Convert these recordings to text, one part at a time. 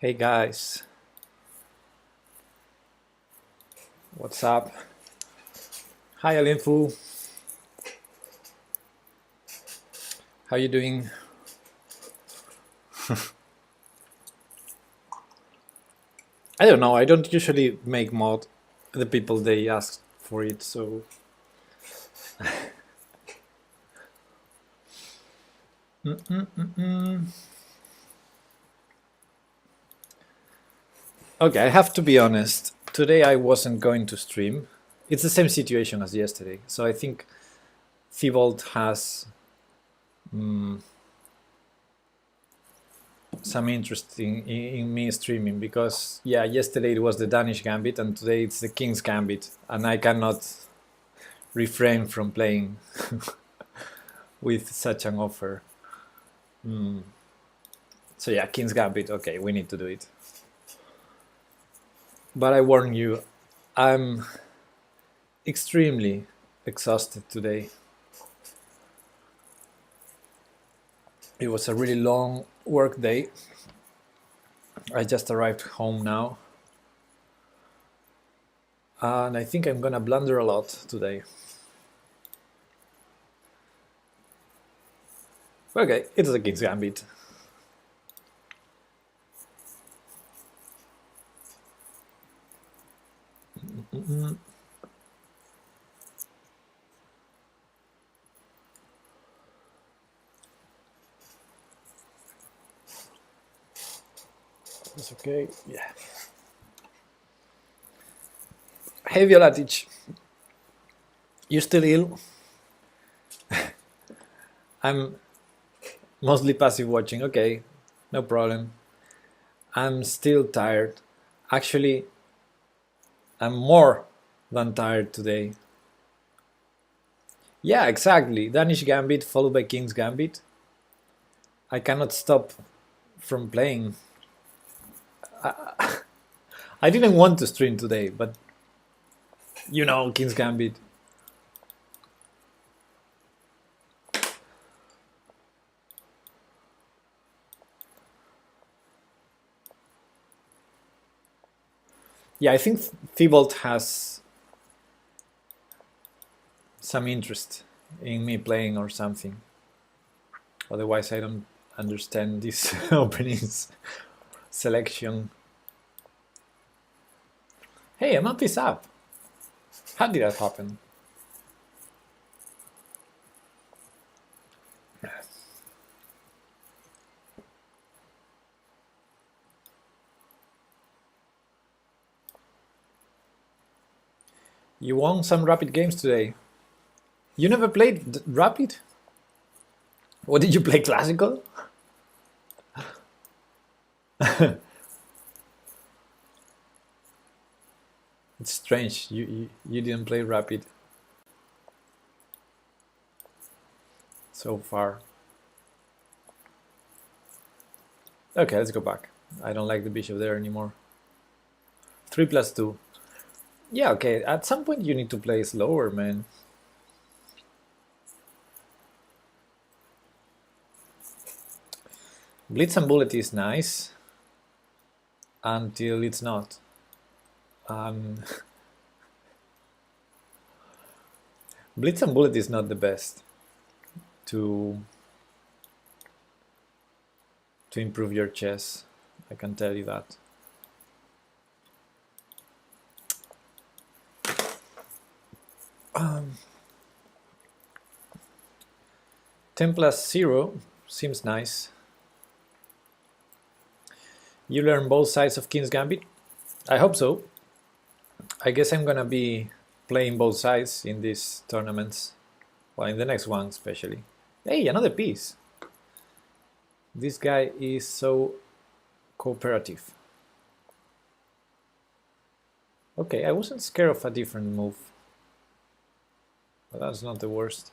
Hey guys, what's up? Hi Alinfu, how you doing? I don't know, I don't usually make mod the people they ask for it, so... Okay, I have to be honest, today I wasn't going to stream. It's the same situation as yesterday, so I think Thibault has some interest in me streaming because, yeah, yesterday it was the Danish Gambit and today it's the King's Gambit, and I cannot refrain from playing with such an offer. So yeah, King's Gambit, okay, we need to do it. But I warn you, I'm extremely exhausted today. It was a really long work day. I just arrived home now. And I think I'm gonna blunder a lot today. Okay, it's the King's Gambit. It's okay, yeah. Hey Violatic, you still ill? I'm mostly passive watching, okay, no problem. I'm still tired. Actually, I'm more than tired today. Yeah, exactly. Danish Gambit followed by King's Gambit. I cannot stop from playing. I didn't want to stream today, but you know, King's Gambit. Yeah, I think Thibault has some interest in me playing or something. Otherwise, I don't understand this openings selection. Hey, I'm not this up. How did that happen? You won some Rapid games today. You never played Rapid? What did you play? Classical? It's strange. You didn't play Rapid so far. Okay, let's go back. I don't like the bishop there anymore. 3+2. Yeah, okay. At some point you need to play slower, man. Blitz and Bullet is nice until it's not. Blitz and Bullet is not the best to improve your chess. I can tell you that. Um, 10+0 seems nice. You learn both sides of King's Gambit? I hope so. I guess I'm gonna be playing both sides in these tournaments. Well, in the next one especially. Hey, another piece! This guy is so cooperative. Okay, I wasn't scared of a different move. But that's not the worst.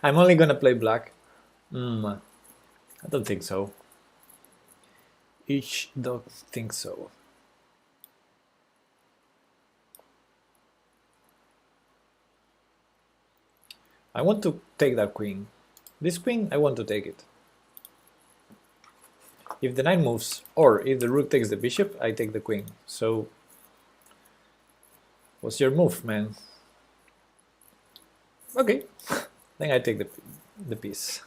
I'm only gonna play black. I don't think so. Each don't think so. I want to take that queen. This queen, I want to take it. If the knight moves, or if the rook takes the bishop, I take the queen. So, what's your move, man? Okay, then I take the piece.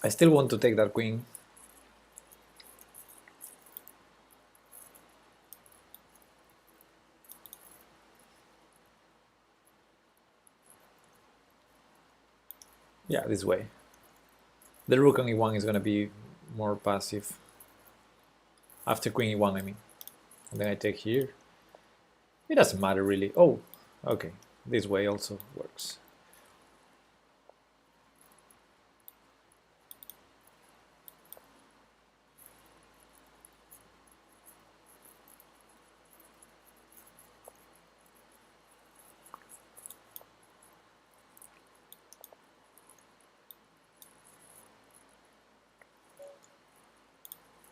I still want to take that queen. Yeah, this way. The rook on e1 is going to be more passive. After queen e1, I mean. And then I take here. It doesn't matter really. Oh, okay. This way also works.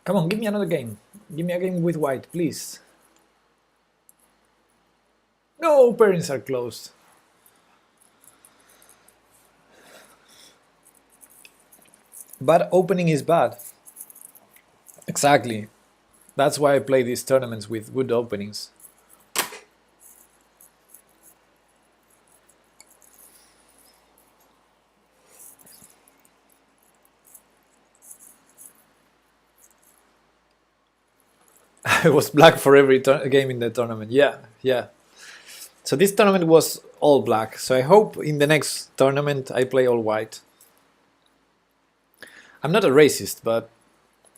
Come on, give me another game. Give me a game with white, please. No, pairings are closed. Bad opening is bad. Exactly. That's why I play these tournaments with good openings. I was black for every game in the tournament. Yeah, yeah. So this tournament was all black. So I hope in the next tournament I play all white. I'm not a racist, but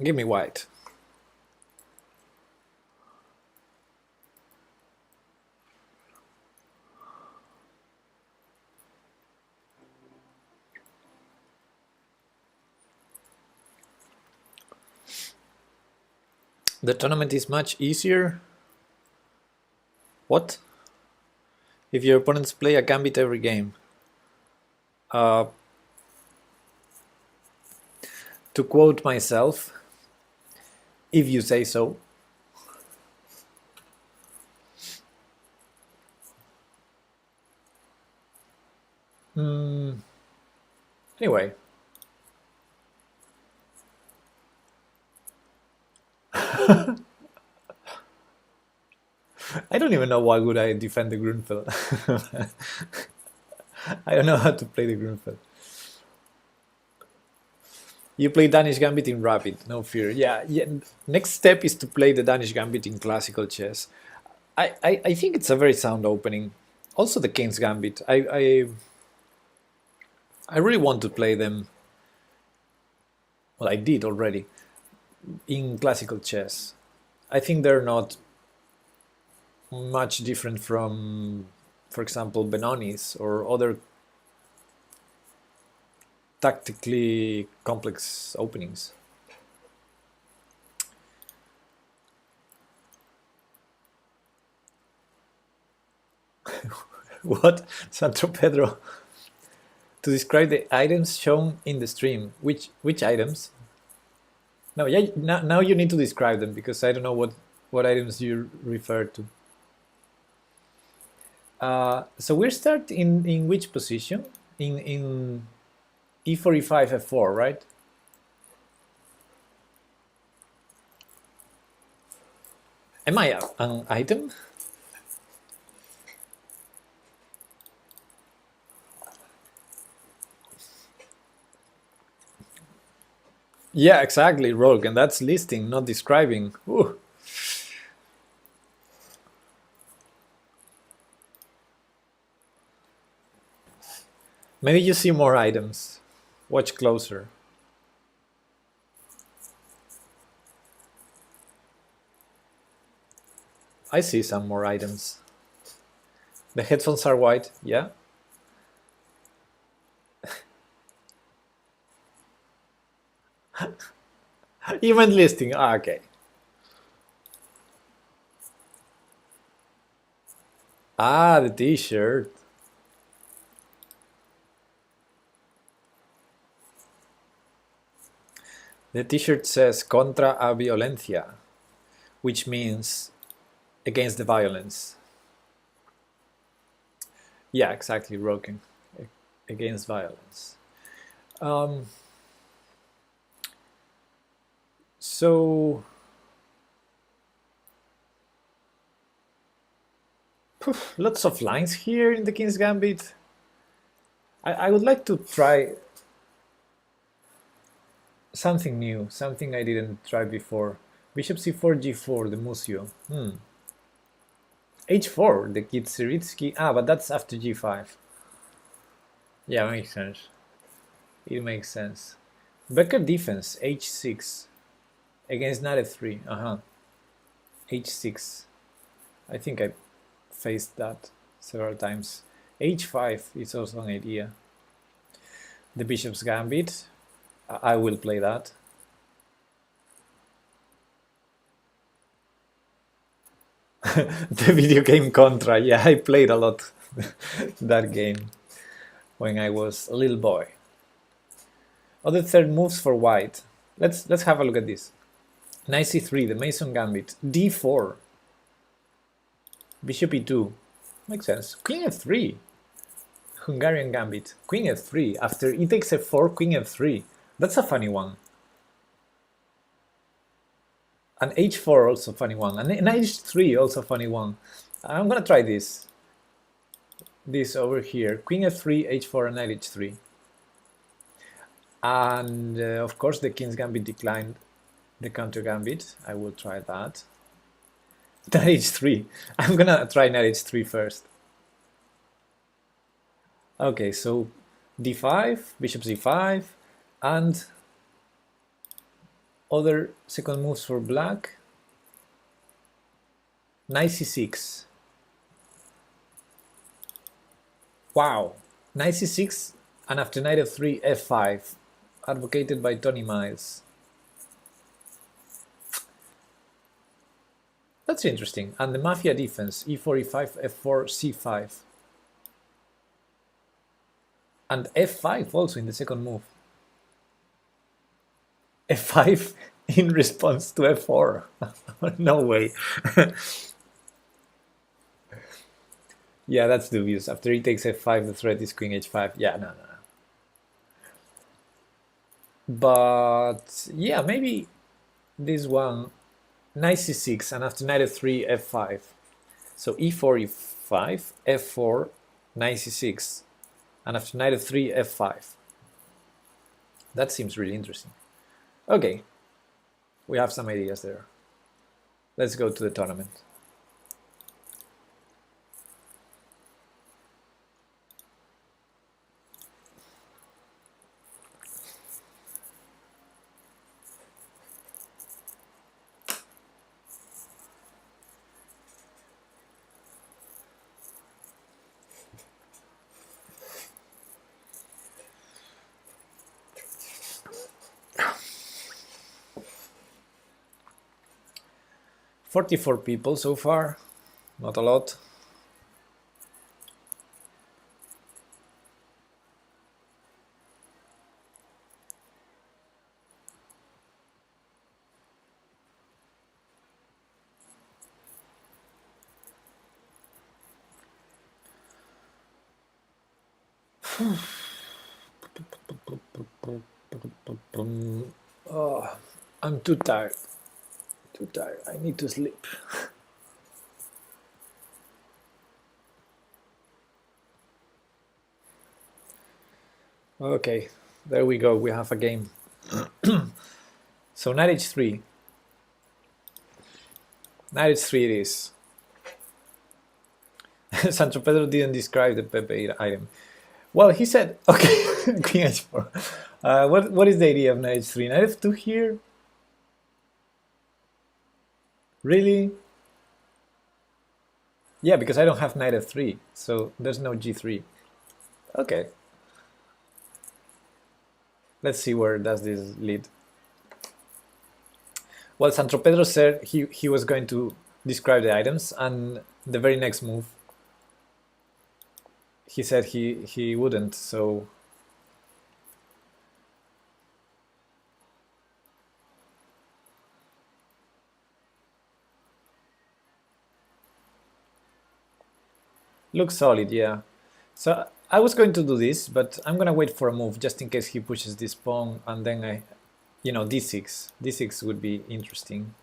give me white. The tournament is much easier. What? If your opponents play a gambit every game. To quote myself, if you say so. Anyway. I don't even know why would I defend the Grunfeld. I don't know how to play the Grunfeld. You play Danish Gambit in Rapid, no fear. Yeah, yeah. Next step is to play the Danish Gambit in classical chess. I think it's a very sound opening. Also the King's Gambit. I really want to play them. Well, I did already in classical chess. I think they're not much different from, for example, Benoni's or other tactically complex openings. What? Santo Pedro. To describe the items shown in the stream. Which items? No, yeah. Now you need to describe them because I don't know what items you refer to. So we're start in which position? In e4, e5, f4, right? Am I an item? Yeah, exactly, rogue, and that's listing, not describing. Ooh. Maybe you see more items. Watch closer. I see some more items. The headphones are white, yeah? Event listing, okay. Ah, the t-shirt. The t-shirt says contra a violencia, which means against the violence. Yeah, exactly, Roken. Against violence. So lots of lines here in the King's Gambit. I would like to try something new, something I didn't try before. Bishop c4, g4, the Musio. h4, the Kitsiritsky. Ah, but that's after g5. Yeah, makes sense. It makes sense. Becker defense, h6. Against knight f3. h6. I think I faced that several times. h5 is also an idea. The bishop's gambit. I will play that. The video game Contra. Yeah, I played a lot that game when I was a little boy. Other third moves for white. Let's have a look at this. Knight c3, the Mason gambit. d4. Bishop e2. Makes sense. Queen f3. Hungarian gambit. Queen f3. After e takes f4, queen f3. That's a funny one. An h4 also funny one. An h3 also funny one. I'm gonna try this. This over here. Queen f3, h4, and knight h3. And of course the King's Gambit declined the counter gambit. I will try that. Knight h3. I'm gonna try knight h3 first. Okay, so d5, bishop c5, and other second moves for black. Knight c6. Wow, knight c6, and after knight f3, f5, advocated by Tony Miles. That's interesting. And the Mafia defense, e4, e5, f4, c5. And f5 also in the second move. f5 in response to f4. No way. Yeah, that's dubious. After he takes f5, the threat is queen h5. Yeah, no. But yeah, maybe this one, knight c6, and after knight f3, f5. So e4, e5, f4, knight c6, and after knight f3, f5. That seems really interesting. Okay, we have some ideas there. Let's go to the tournament. "44 people so far, not a lot." Oh, I'm too tired. Too tired. I need to sleep. Okay, there we go. We have a game. So knight h3. Knight h3 it is. Sancho Pedro didn't describe the Pepe item. Well, he said, okay, queen h4. What is the idea of knight h3? Knight f2 here? Really? Yeah, because I don't have knight f3, so there's no g3. Okay. Let's see where does this lead. Well, Sancho Pedro said he was going to describe the items, and the very next move he said he wouldn't, so Looks solid, yeah. So I was going to do this, but I'm gonna wait for a move just in case he pushes this pawn, and then d6. D6 would be interesting.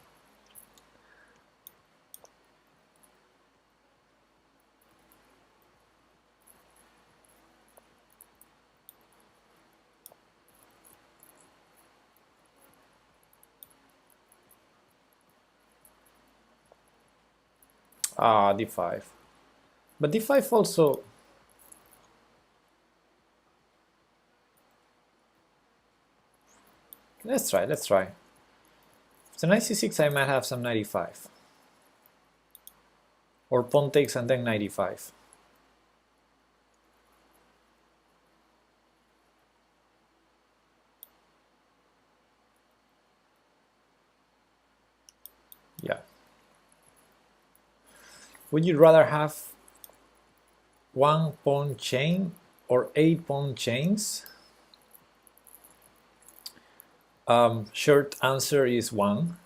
Ah, d5. But d5 also. Let's try. Let's try. So knight c6, I might have some knight e5. Or pawn takes and then knight e5. Yeah. Would you rather have one pawn chain or 8 pawn chains? Short answer is 1.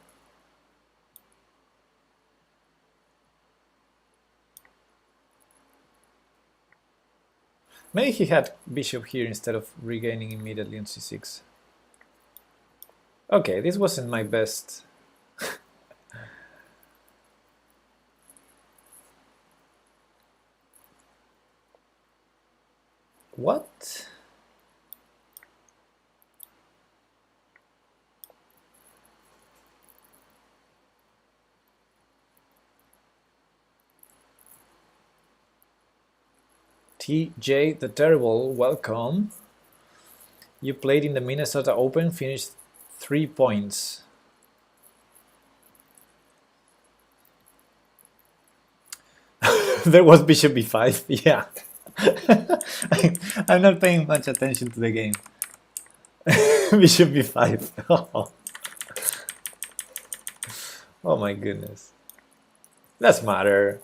Maybe he had bishop here instead of regaining immediately on c6. Okay, this wasn't my best. What? TJ the Terrible, welcome. You played in the Minnesota Open, finished 3 points. There was bishop b5, yeah. I'm not paying much attention to the game. Bishop b5. Oh my goodness. Doesn't matter.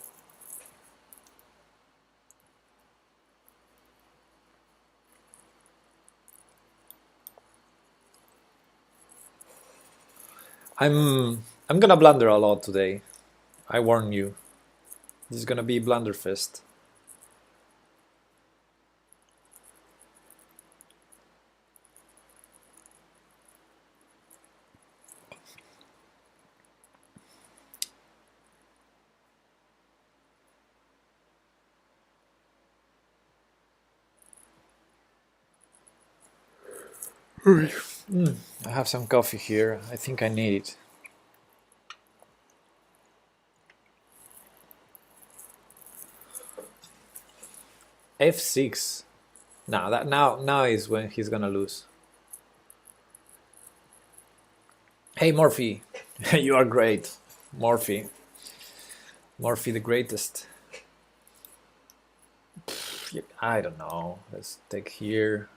I'm gonna blunder a lot today. I warn you. This is gonna be blunderfest. I have some coffee here. I think I need it. F6. Now is when he's gonna lose. Hey Morphy, you are great, Morphy. Morphy the greatest. I don't know. Let's take here.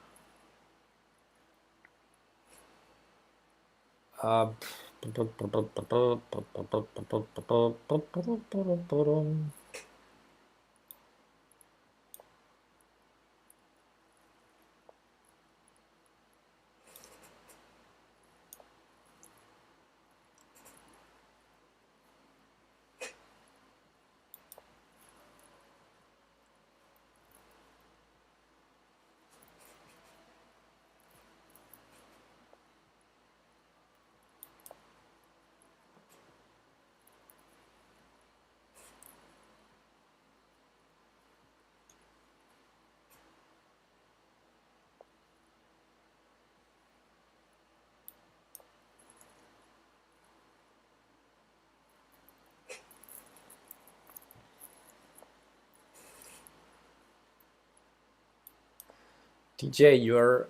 TJ, you're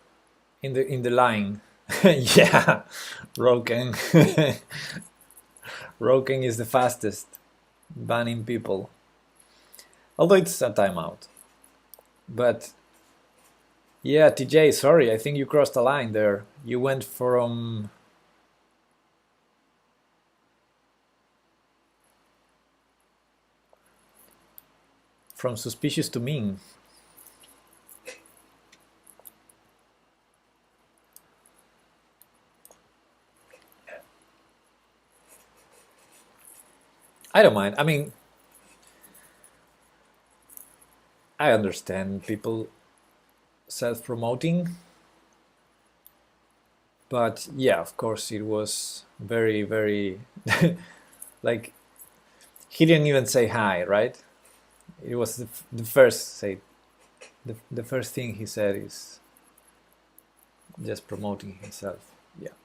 in the line. Yeah, Roken. Roken is the fastest, banning people. Although it's a timeout. But yeah, TJ, sorry, I think you crossed a line there. You went from suspicious to mean. I don't mind. I mean, I understand people self-promoting, but yeah, of course it was very, very like he didn't even say hi, right? It was the first say the first thing he said is just promoting himself. Yeah.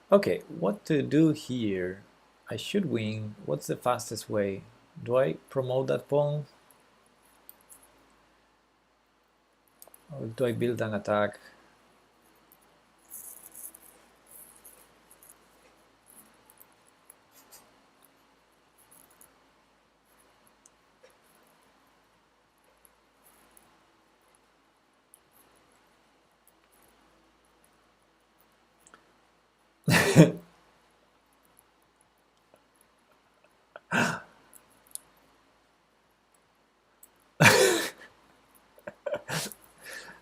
Okay, what to do here? I should win. What's the fastest way? Do I promote that pawn? Or do I build an attack?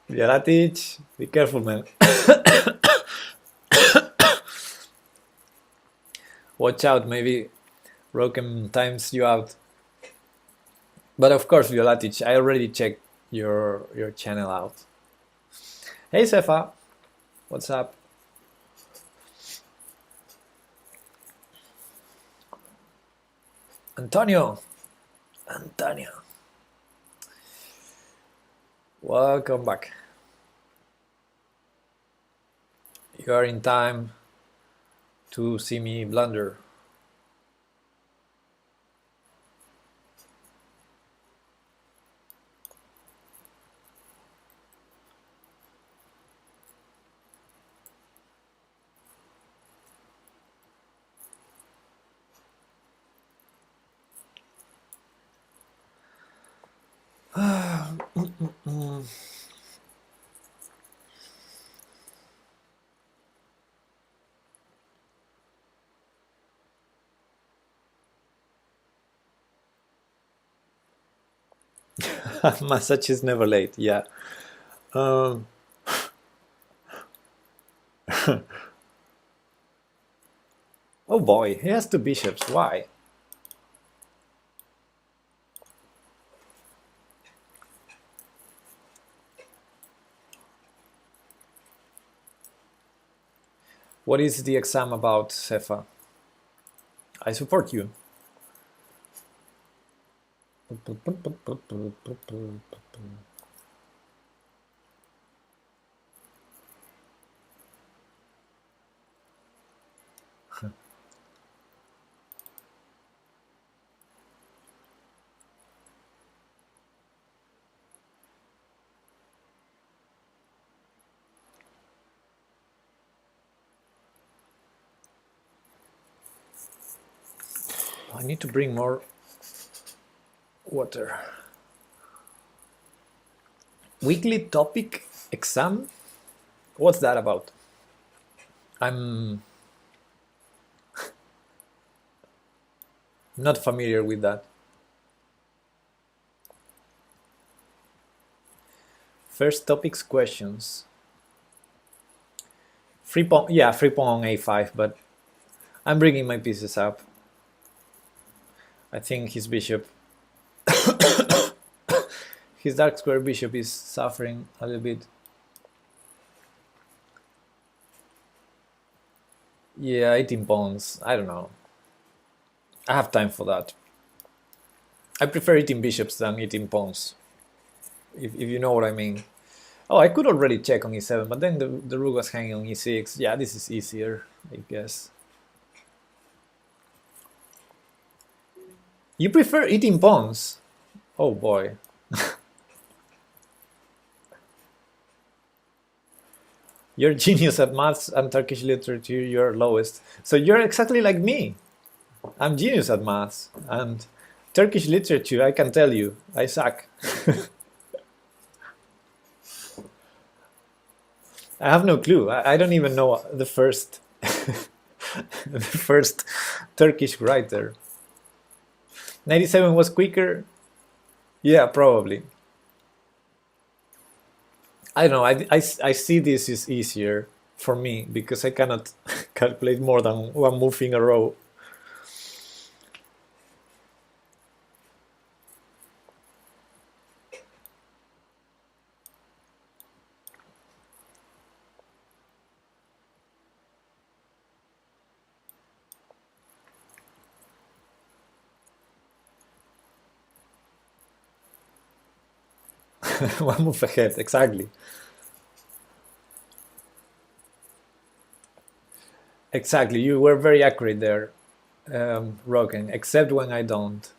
Jelatic, be careful, man. Watch out, maybe Roken times you out. But of course, Violatic, I already checked your channel out. Hey, Sefa, what's up? Antonio, welcome back. You are in time to see me blunder. Massage is never late, yeah. Um, oh boy, he has two bishops, why? What is the exam about, Sefa? I support you. I need to bring more water. Weekly topic exam? What's that about? I'm not familiar with that. First topics questions. Free pawn, yeah, free pawn on a5, but I'm bringing my pieces up. I think his bishop, his dark square bishop is suffering a little bit. Yeah, 18 pawns, I don't know. I have time for that. I prefer 18 bishops than 18 pawns, if you know what I mean. Oh, I could already check on e7, but then the rook was hanging on e6. Yeah, this is easier, I guess. You prefer 18 pawns? Oh boy. You're genius at maths and Turkish literature, you're lowest. So you're exactly like me. I'm genius at maths and Turkish literature, I can tell you, I suck. I have no clue. I don't even know the first the first Turkish writer. 97 was quicker? Yeah, probably. I don't know, I see this is easier for me because I cannot calculate more than one move in a row. One move ahead, exactly. Exactly, you were very accurate there, Rogan, except when I don't.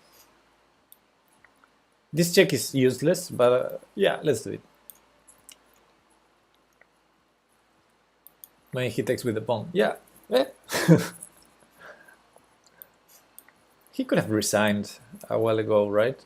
This check is useless, but yeah, let's do it. When he takes with the pawn. Yeah. Eh. He could have resigned a while ago, right?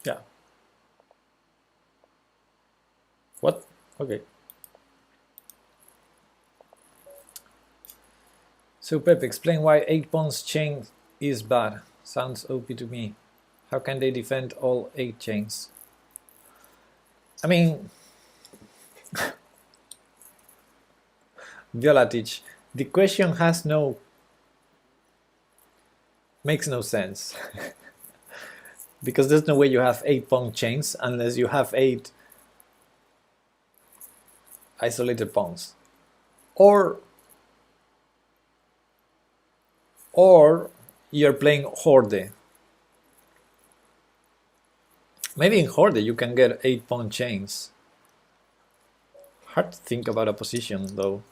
Yeah. What? Okay. So Pep, explain why 8 pawns chain is bad. Sounds OP to me. How can they defend all 8 chains? I mean, Violatic, the question has no... makes no sense. Because there's no way you have 8 pawn chains unless you have 8 isolated pawns. Or you're playing Horde. Maybe in Horde you can get 8 pawn chains. Hard to think about a position though.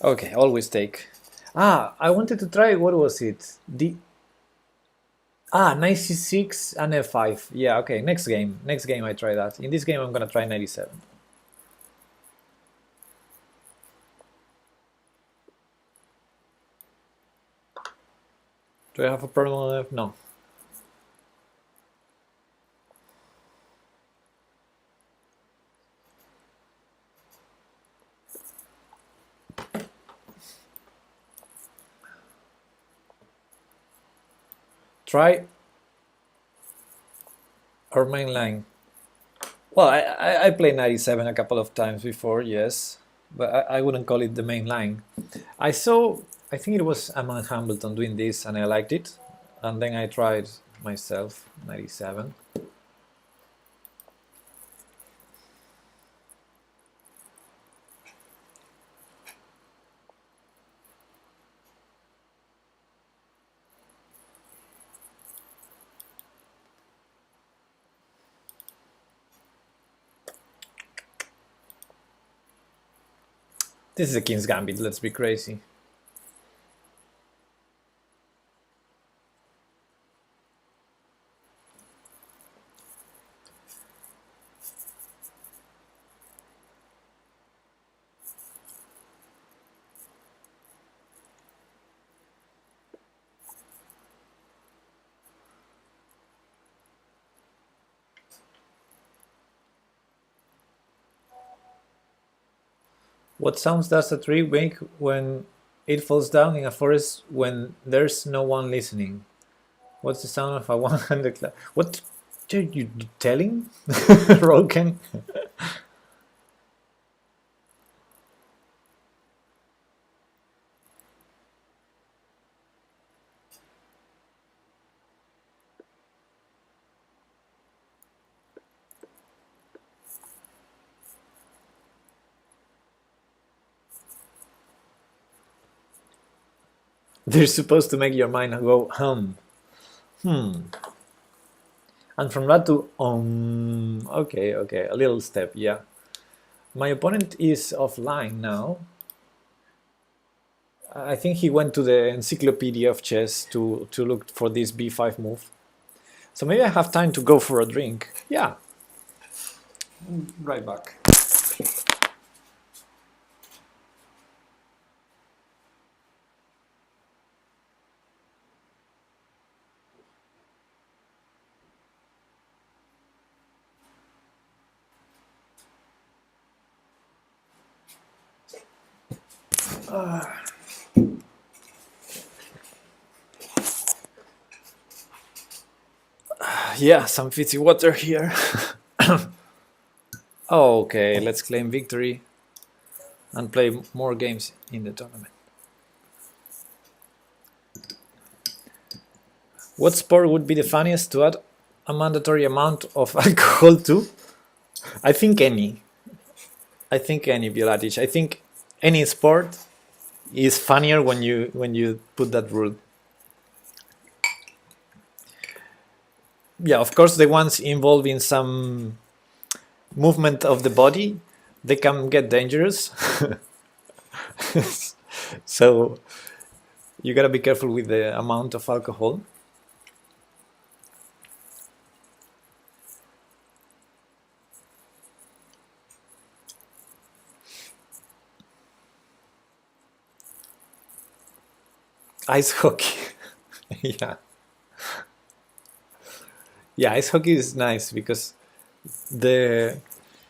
Okay, always take. I wanted to try, what was it? Knight c6 and f5. Yeah, okay, next game. Next game I try that. In this game I'm gonna try 97. Do I have a problem with F? No. Try our main line. Well, I played 97 a couple of times before, yes, but I wouldn't call it the main line. I think it was Amman Hambleton doing this and I liked it, and then I tried myself 97. This is a King's Gambit, let's be crazy. What sounds does a tree make when it falls down in a forest when there's no one listening? What's the sound of a one-handed clap? What are you telling, Rogan? They're supposed to make your mind go and from that to okay, a little step, yeah. My opponent is offline now. I think he went to the encyclopedia of chess to look for this b5 move. So maybe I have time to go for a drink. Yeah. Right back. Yeah, some fizzy water here. Okay, let's claim victory and play more games in the tournament. What sport would be the funniest to add a mandatory amount of alcohol to? I think any. I think any, Violatic. I think any sport is funnier when you put that rule. Yeah, of course, the ones involving some movement of the body, they can get dangerous. So you gotta be careful with the amount of alcohol. Ice hockey. Yeah. Yeah, ice hockey is nice because the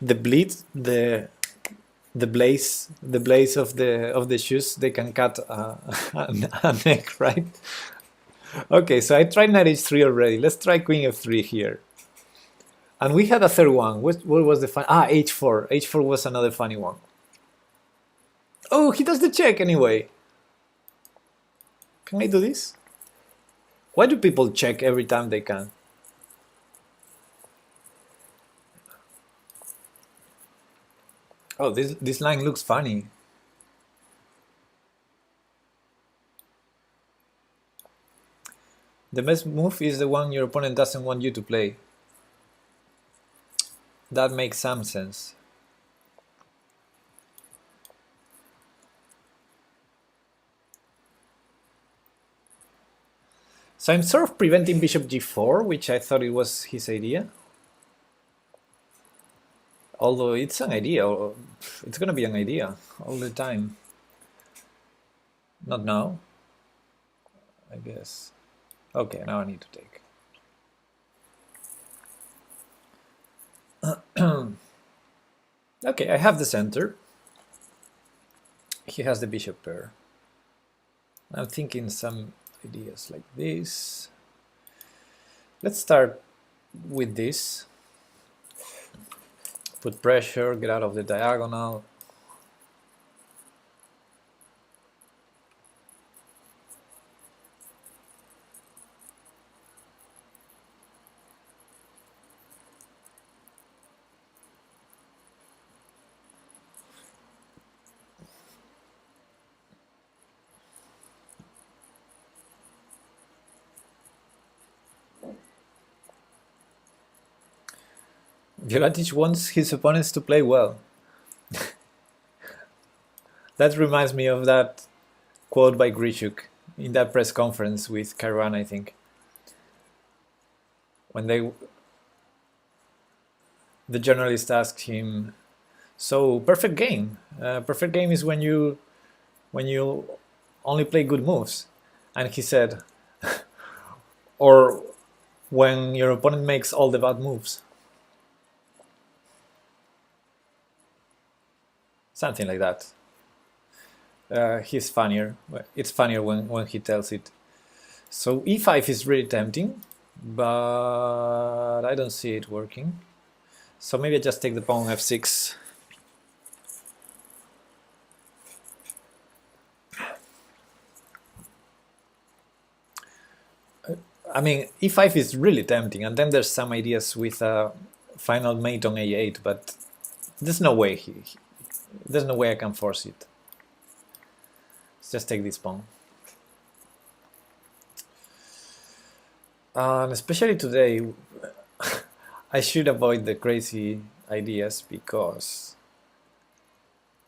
the bleed the blaze of the shoes, they can cut a neck, right? Okay, so I tried knight h3 already. Let's try queen f3 here. And we had a third one. What was the fun? H4. H4 was another funny one. Oh, he does the check anyway. Can I do this? Why do people check every time they can? Oh, this line looks funny. The best move is the one your opponent doesn't want you to play. That makes some sense. So I'm sort of preventing bishop g4, which I thought it was his idea. Although it's an idea, it's gonna be an idea all the time. Not now, I guess. Okay, now I need to take. Okay, I have the center. He has the bishop pair. I'm thinking some ideas like this. Let's start with this. Put pressure, get out of the diagonal. Violatic wants his opponents to play well. That reminds me of that quote by Grishuk in that press conference with Kairan, I think. When the journalist asked him, "So perfect game. Perfect game is when you only play good moves," and he said, "Or when your opponent makes all the bad moves." Something like that. He's funnier. It's funnier when he tells it. So e5 is really tempting, but I don't see it working. So maybe I just take the pawn f6. I mean, e5 is really tempting, and then there's some ideas with a final mate on a8, but there's no way there's no way I can force it. Let's just take this pawn. And especially today, I should avoid the crazy ideas because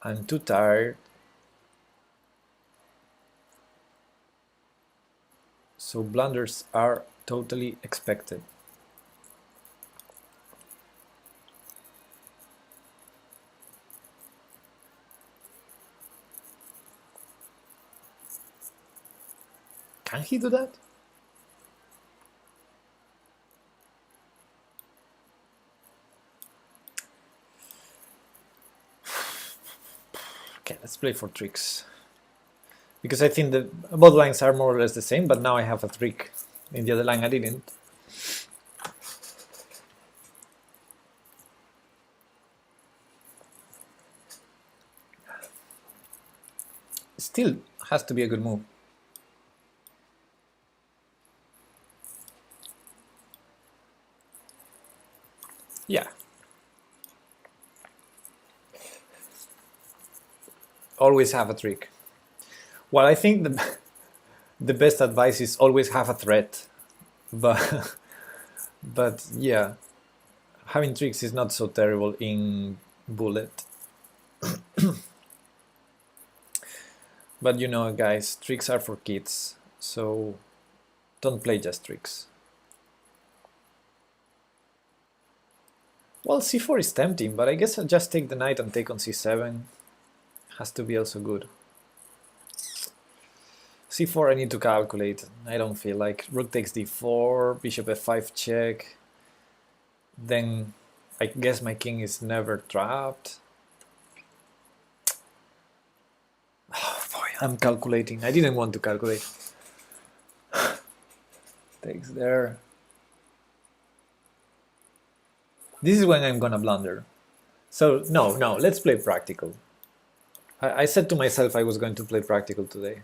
I'm too tired. So blunders are totally expected. Can he do that? Okay, let's play for tricks. Because I think the both lines are more or less the same, but now I have a trick. In the other line I didn't. Still has to be a good move. Yeah. Always have a trick. Well, I think the best advice is always have a threat, but but yeah, having tricks is not so terrible in bullet. But you know, guys, tricks are for kids, so don't play just tricks. Well, c4 is tempting, but I guess I'll just take the knight and take on c7. Has to be also good. c4 I need to calculate. I don't feel like. Rook takes d4, bishop f5 check. Then I guess my king is never trapped. Oh boy, I'm calculating. I didn't want to calculate. Takes there. This is when I'm gonna blunder. So no, let's play practical. I said to myself I was going to play practical today.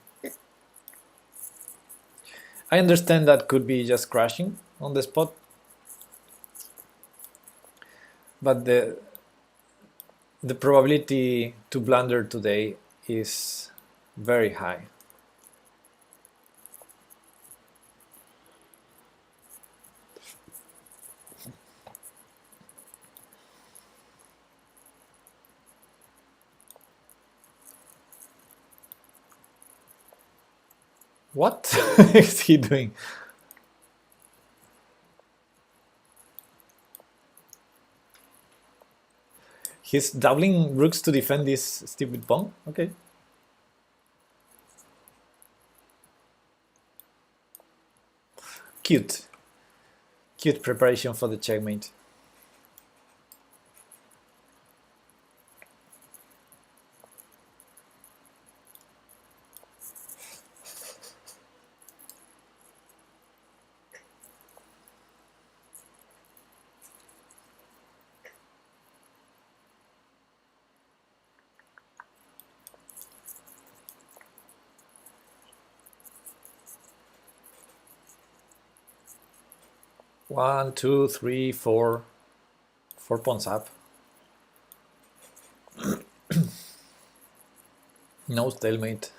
I understand that could be just crashing on the spot, but the probability to blunder today is very high. What is he doing? He's doubling rooks to defend this stupid pawn? Okay. Cute. Cute preparation for the checkmate. One, two, three, four. 4 pawns up. No stalemate.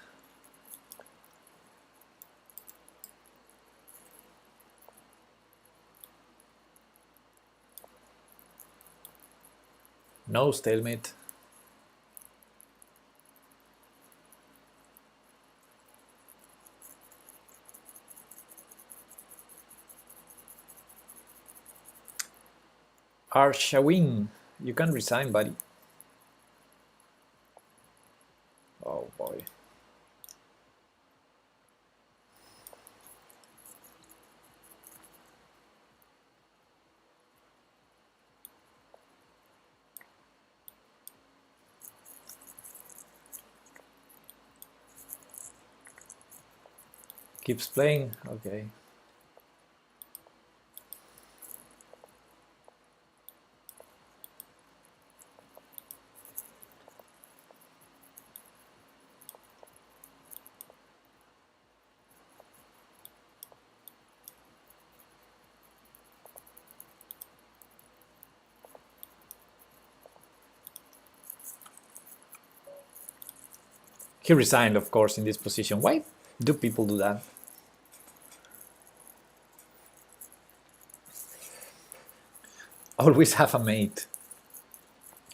No stalemate. Arshawin, you can resign, buddy. Oh boy. Keeps playing, okay. He resigned, of course, in this position. Why do people do that? Always have a mate.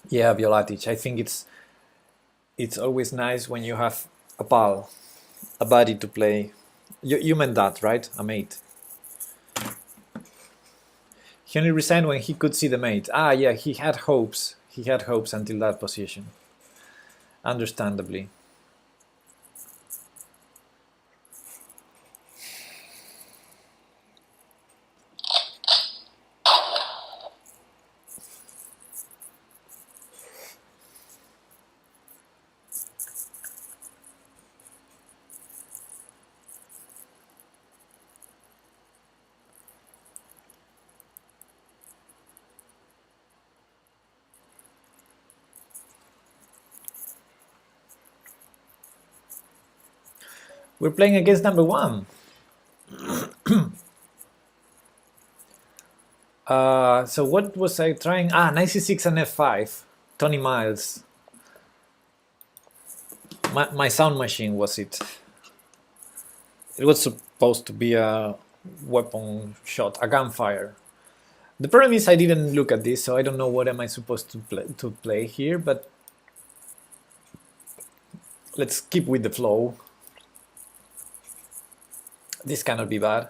Yeah, Violatic. I think it's always nice when you have a pal, a buddy to play. You meant that, right? A mate. He only resigned when he could see the mate. Ah, yeah, he had hopes. He had hopes until that position. Understandably. We're playing against number one. So what was I trying? Knight c6 and f5. Tony Miles. My sound machine was it. It was supposed to be a weapon shot, a gunfire. The problem is I didn't look at this, so I don't know what am I supposed to play here, but let's keep with the flow. This cannot be bad.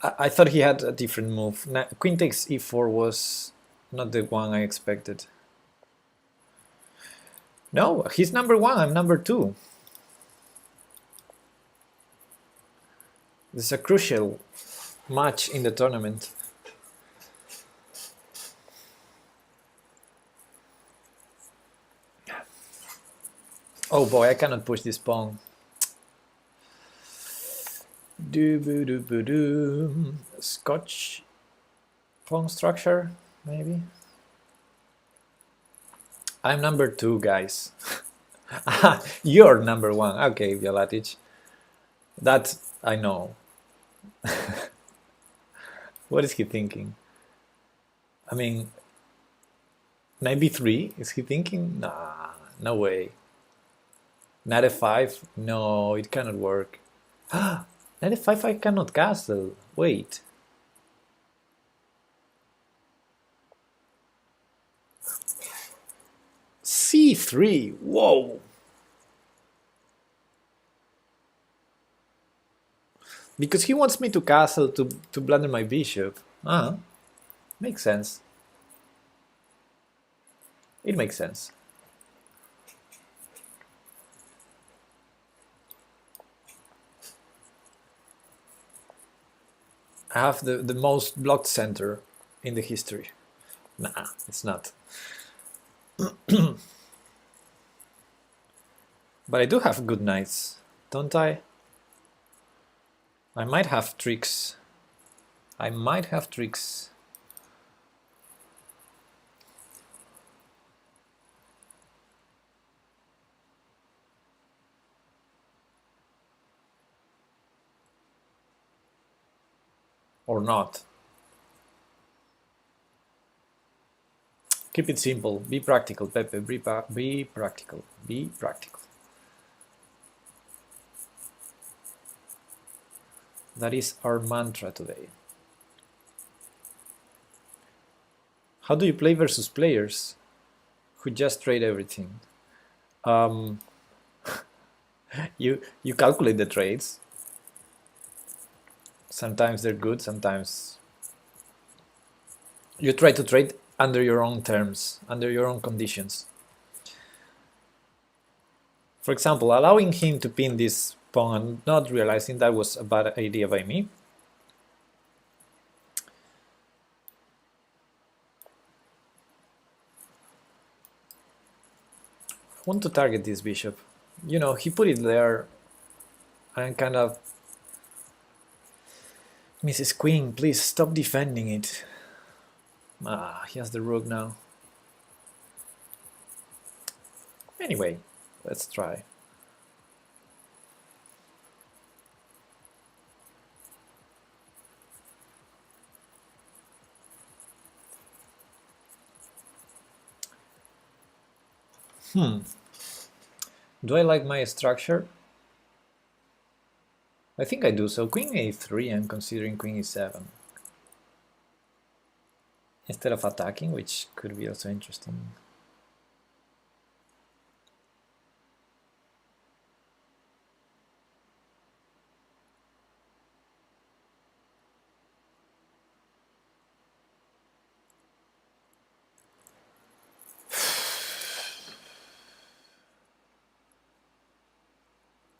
I thought he had a different move. Queen takes e4 was not the one I expected. No, he's number one, I'm number two. This is a crucial match in the tournament. Oh boy, I cannot push this pawn. Scotch pawn structure, maybe. I'm number two, guys. You're number one. Okay, Violatic. That I know. What is he thinking? I mean, knight b3? Is he thinking? Nah, no way. Knight f5? No, it cannot work. Knight f5 I cannot castle. Wait. c3. Whoa. Because he wants me to castle to blunder my bishop. Makes sense. It makes sense. I have the most blocked center in the history. Nah, it's not. But I do have good knights, don't I? I might have tricks. I might have tricks. Or not. Keep it simple. Be practical, Pepe. Be practical. Be practical. That is our mantra today. How do you play versus players who just trade everything? You calculate the trades. Sometimes they're good, sometimes you try to trade under your own terms, under your own conditions. For example, allowing him to pin this pawn and not realizing that was a bad idea by me. I want to target this bishop. You know, he put it there and kind of... Mrs. Queen, please stop defending it. He has the rook now. Anyway, let's try. Do I like my structure? I think I do. So queen a3, I'm considering queen e7 instead of attacking, which could be also interesting.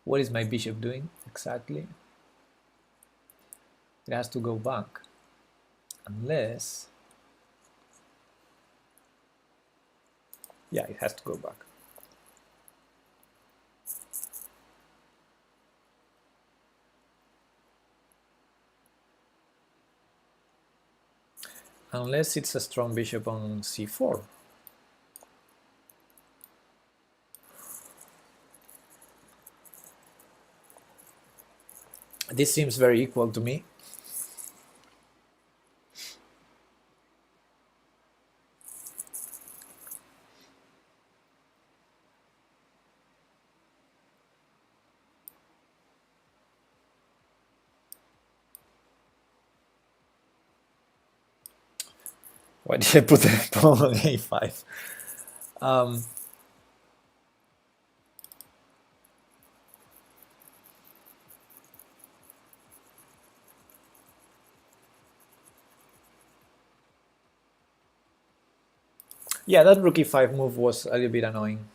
What is my bishop doing exactly? It has to go back, unless... Yeah, it has to go back. Unless it's a strong bishop on c4. This seems very equal to me. Why did I put the pawn on a5? Um, yeah, that rook e5 move was a little bit annoying.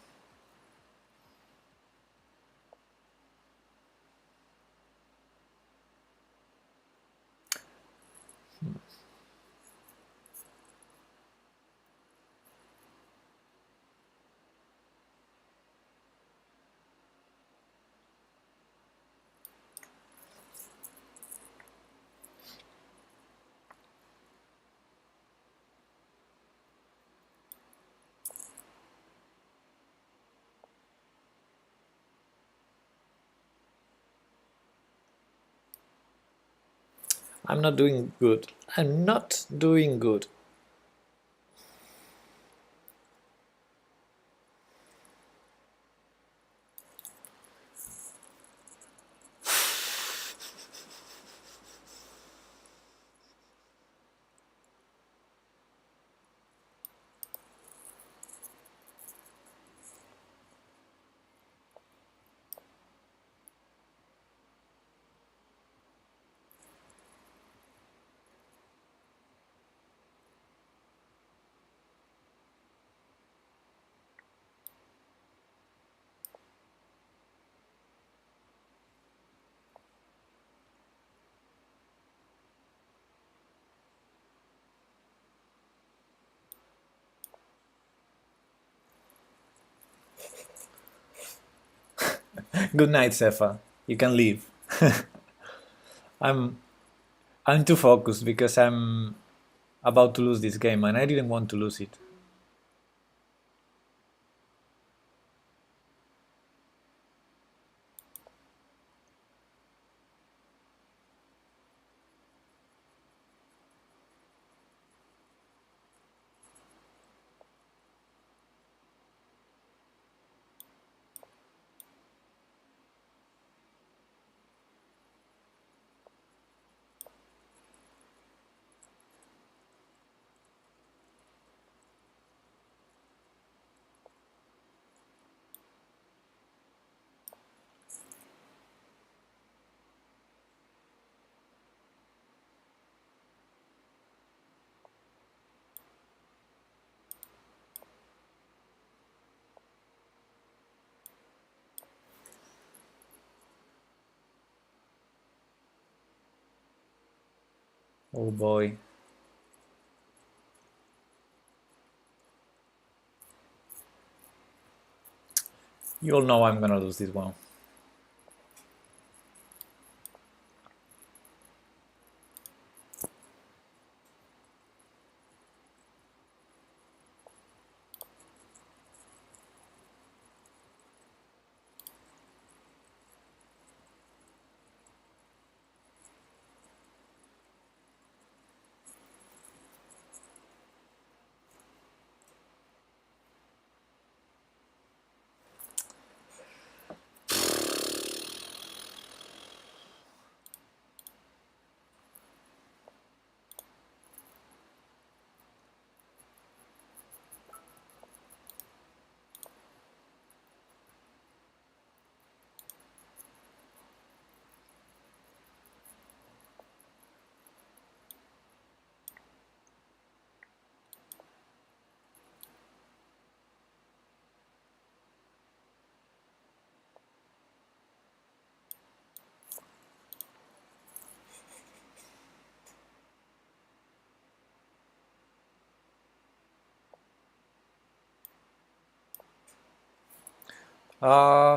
I'm not doing good. I'm not doing good. Good night, Sefa. You can leave. I'm I'm too focused because I'm about to lose this game and I didn't want to lose it. Oh boy. You all know I'm gonna lose this one.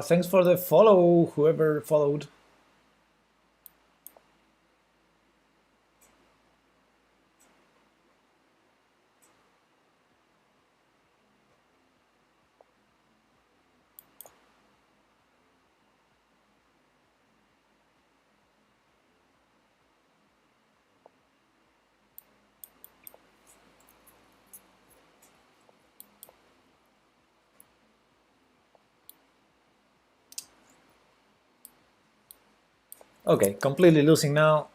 Thanks for the follow, whoever followed. Okay, completely losing now.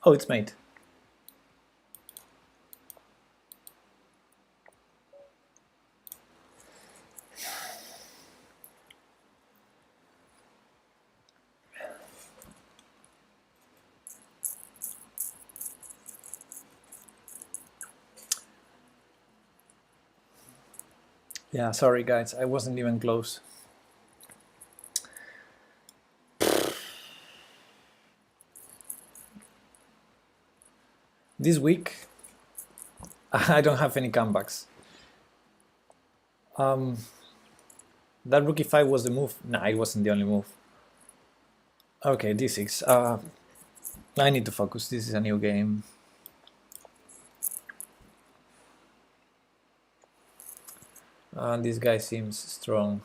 Oh, it's mate. Yeah, sorry guys, I wasn't even close. This week, I don't have any comebacks. That rook e5 was the move. Nah, it wasn't the only move. Okay, d6. I need to focus. This is a new game. This guy seems strong.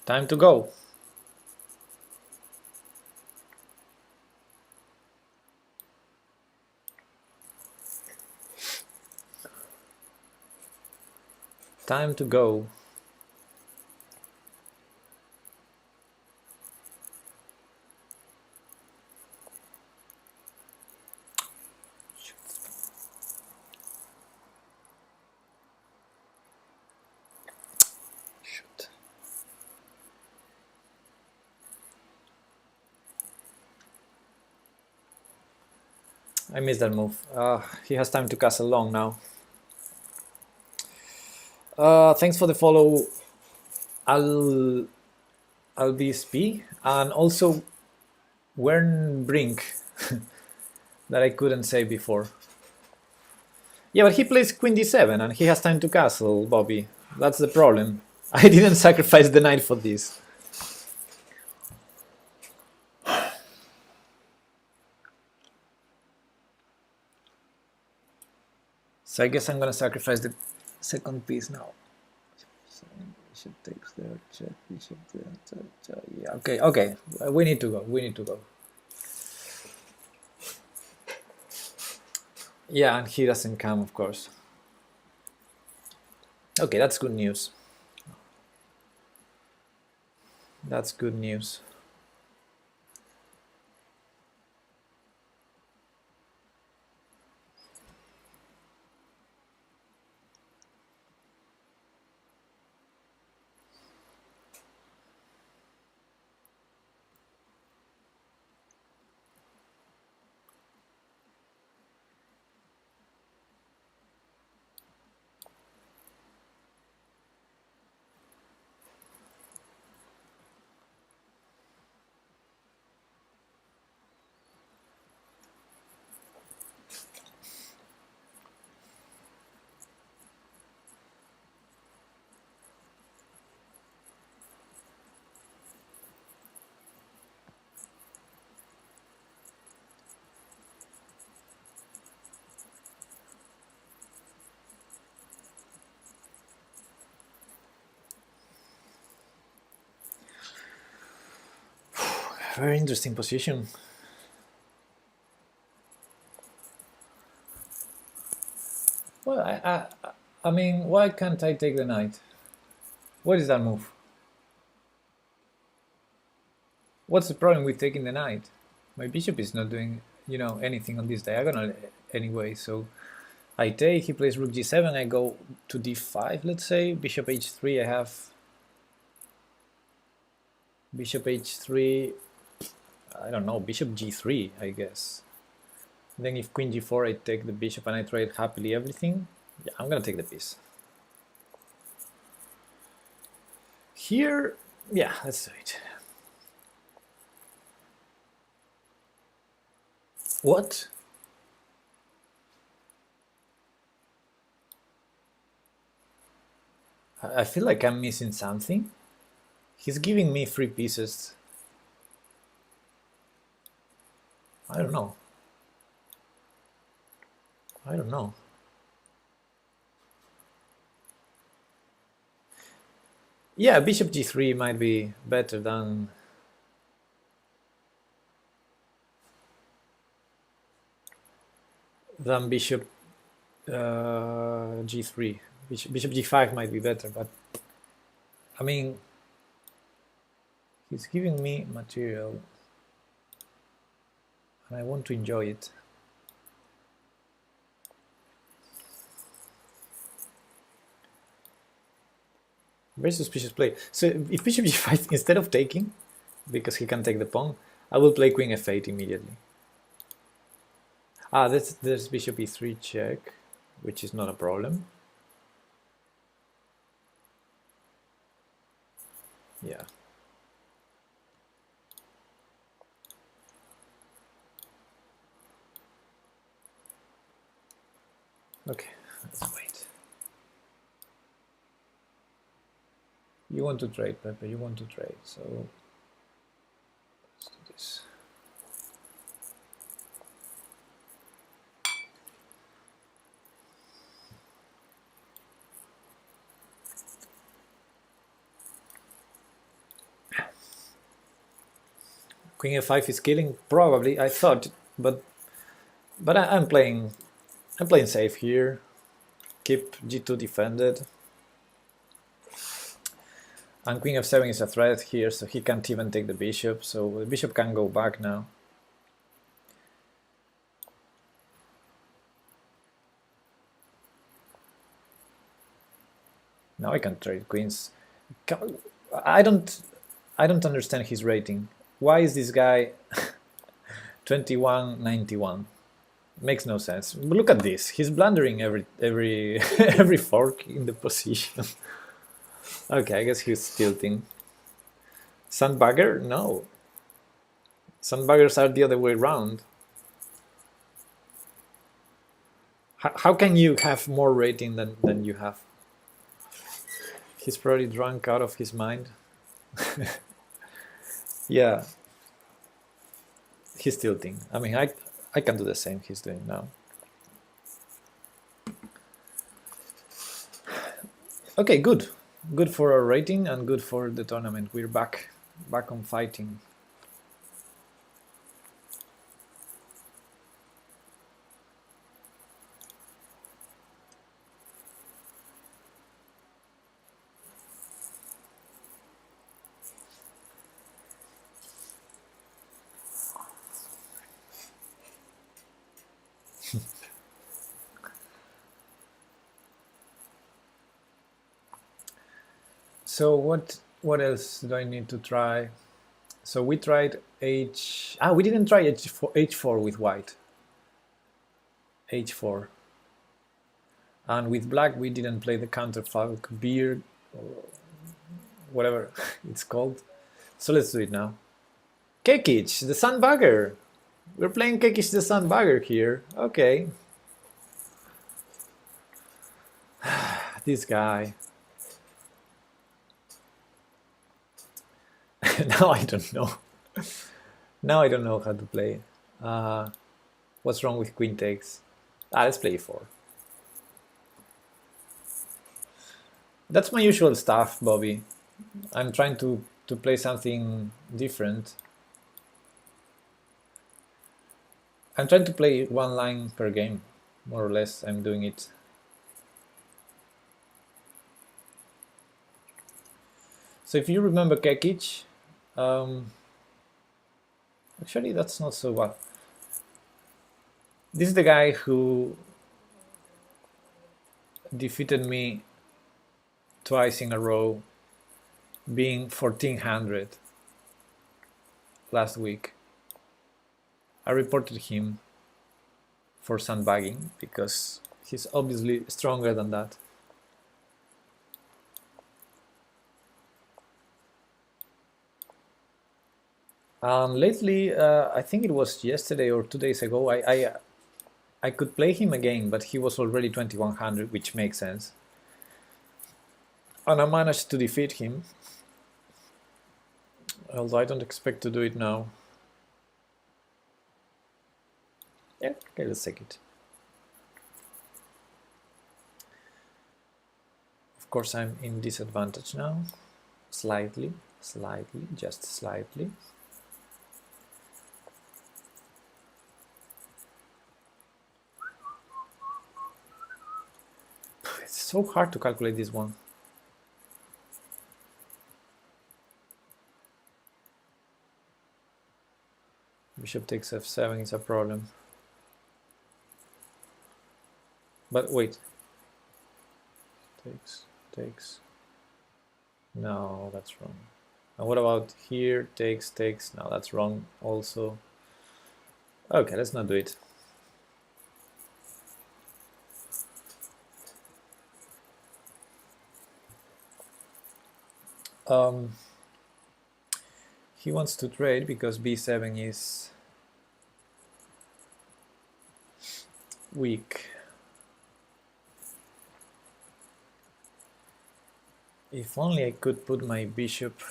Time to go. Time to go. Shoot. I missed that move. He has time to castle long now. Thanks for the follow, Albsp, and also Wern Brink, that I couldn't say before. Yeah, but he plays queen d7 and he has time to castle, Bobby. That's the problem. I didn't sacrifice the knight for this. So I guess I'm gonna sacrifice the second piece now. So bishop takes there, check, bishop there, yeah, okay. We need to go. Yeah, and he doesn't come, of course. Okay, that's good news. That's good news. very interesting position. Well, I mean, why can't I take the knight? What is that move? What's the problem with taking the knight? My bishop is not doing, you know, anything on this diagonal anyway, so I take, he plays rook g7, I go to d5, let's say, bishop h3, I have bishop h3, I don't know, bishop g3, I guess. Then if queen g4, I take the bishop and I trade happily everything. Yeah, I'm gonna take the piece. Here, yeah, let's do it. What? I feel like I'm missing something. He's giving me 3 pieces. I don't know. I don't know. Yeah, bishop g3 might be better than bishop g3. Bishop g5 might be better, but I mean, he's giving me material and I want to enjoy it. Very suspicious play. So if bishop g5, instead of taking, because he can take the pawn, I will play queen f8 immediately. Ah, there's bishop e3 check, which is not a problem. Yeah. Okay, let's wait. You want to trade, Pepe, you want to trade, so let's do this. Queen f5 is killing, probably, I thought, but I'm playing safe here. Keep g2 defended. And queen f7 is a threat here, so he can't even take the bishop, so the bishop can go back now. Now I can trade queens. I don't understand his rating. Why is this guy 2191? Makes no sense. But look at this. He's blundering every every fork in the position. Okay, I guess he's tilting. Sandbagger? No. Sandbaggers are the other way around. How can you have more rating than you have? He's probably drunk out of his mind. Yeah. He's tilting. I mean, I can do the same he's doing now. Okay, good. Good for our rating and good for the tournament. We're back on fighting. So what else do I need to try? So we tried we didn't try h4 with white. h4. And with black we didn't play the counterfalk beard or whatever it's called. So let's do it now. Kekic, the sandbagger. We're playing Kekic the sandbagger here. Okay. This guy. Now I don't know. Now I don't know how to play. What's wrong with queen takes? Let's play e4. That's my usual stuff, Bobby. I'm trying to play something different. I'm trying to play one line per game, more or less. I'm doing it. So if you remember Kekic, actually that's not so bad. This is the guy who defeated me twice in a row, being 1400 last week. I reported him for sandbagging because he's obviously stronger than that. Lately, I think it was yesterday or 2 days ago, I could play him again, but he was already 2100, which makes sense. And I managed to defeat him, although I don't expect to do it now. Yeah, okay, let's take it. Of course, I'm in disadvantage now. Slightly, just slightly. It's so hard to calculate this one. Bishop takes f7 is a problem. But wait. Takes. No, that's wrong. And what about here? Takes. No, that's wrong also. Okay, let's not do it. He wants to trade because b7 is weak. If only I could put my bishop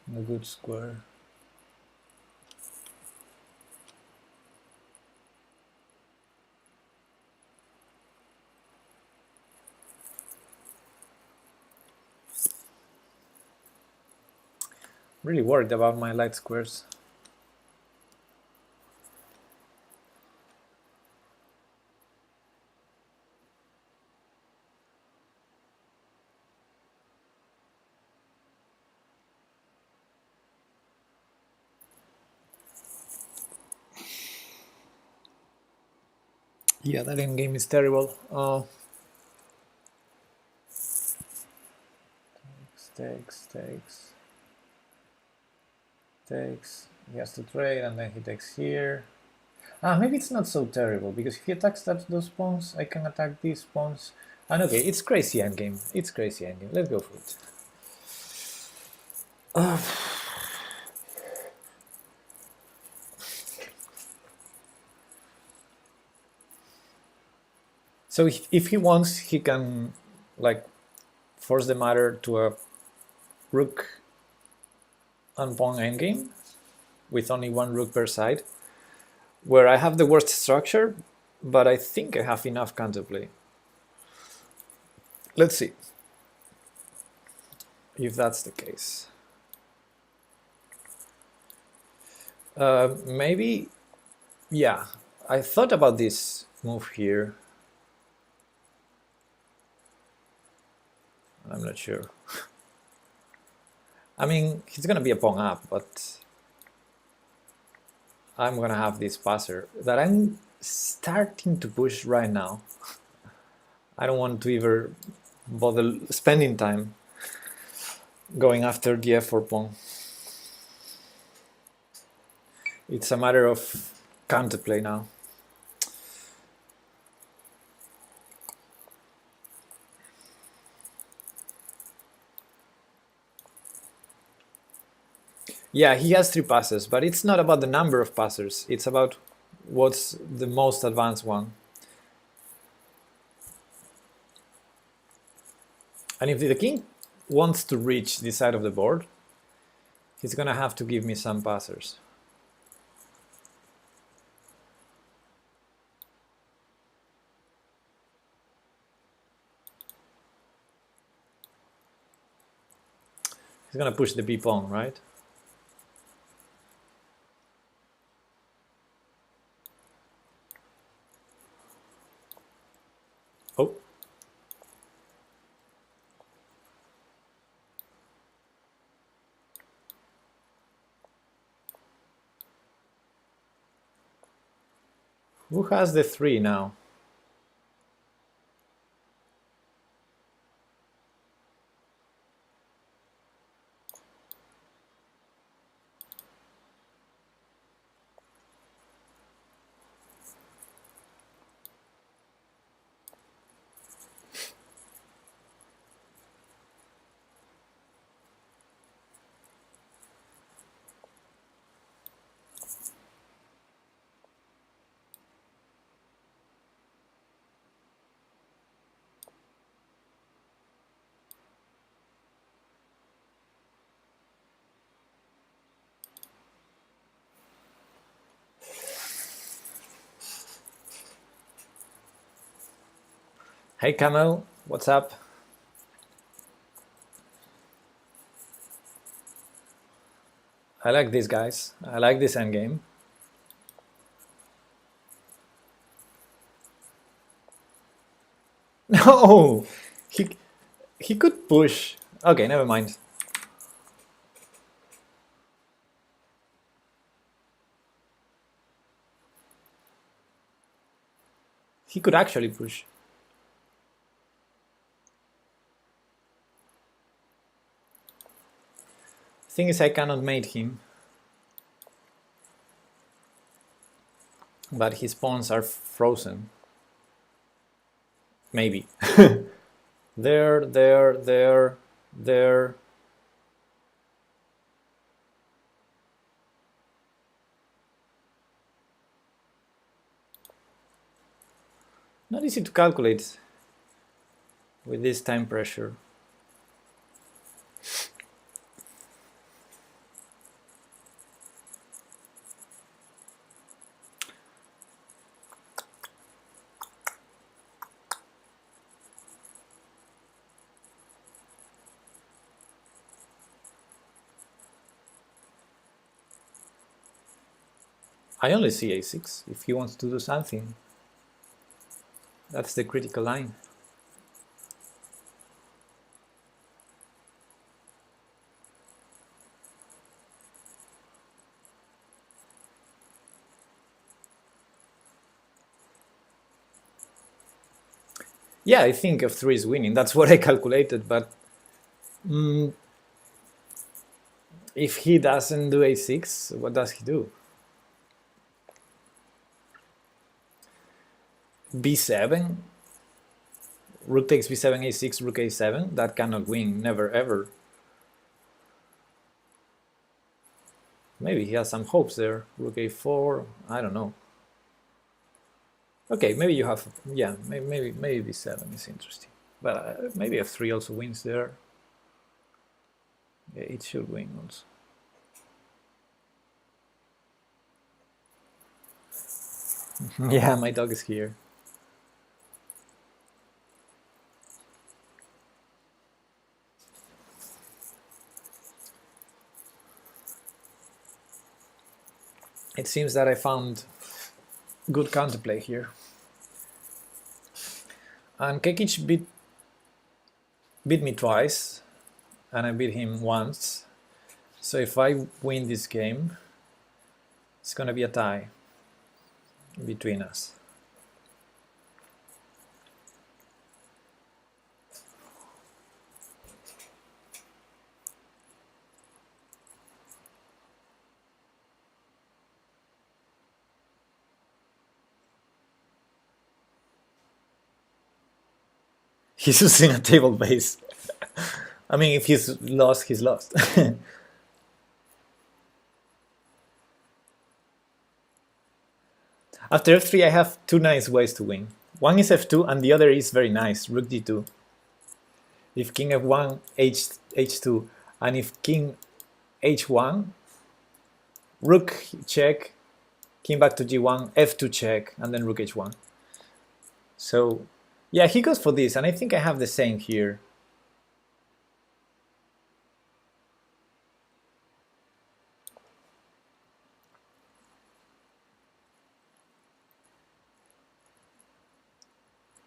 in a good square. Really worried about my light squares. Yeah, that endgame is terrible. Takes. He has to trade, and then he takes here. Maybe it's not so terrible, because if he attacks those pawns, I can attack these pawns. And okay, it's crazy endgame. It's crazy endgame. Let's go for it. So if he wants, he can like force the matter to a rook and pawn endgame with only one rook per side, where I have the worst structure, but I think I have enough counterplay. Let's see if that's the case. Maybe, yeah, I thought about this move here. I'm not sure. I mean, he's gonna be a pawn up, but I'm gonna have this passer that I'm starting to push right now. I don't want to even bother spending time going after the f4 pawn. It's a matter of counterplay now. Yeah, he has 3 passes, but it's not about the number of passers. It's about what's the most advanced one. And if the king wants to reach this side of the board, he's gonna have to give me some passers. He's gonna push the b pawn, right? Who has the 3 now? Hey Camel, what's up? I like these guys. I like this endgame. No! He could push. Okay, never mind. He could actually push. Thing is, I cannot mate him. But his pawns are frozen. Maybe. There. Not easy to calculate with this time pressure. I only see a6 if he wants to do something. That's the critical line. Yeah, I think f3 is winning. That's what I calculated, but if he doesn't do a6, what does he do? b7? Rook takes b7, a6, rook a7? That cannot win, never ever. Maybe he has some hopes there. Rook a4, I don't know. Okay, maybe you have, yeah, maybe b7 is interesting. But maybe f3 also wins there. Yeah, it should win also. Yeah, my dog is here. It seems that I found good counterplay here. And Kekic beat me twice, and I beat him once. So if I win this game, it's gonna be a tie between us. He's using a table base. I mean, if he's lost, he's lost. After f3, I have two nice ways to win. One is f2, and the other is very nice, rook d2. If king f1, h2, and if king h1, rook check, king back to g1, f2 check, and then rook h1. So, yeah, he goes for this, and I think I have the same here.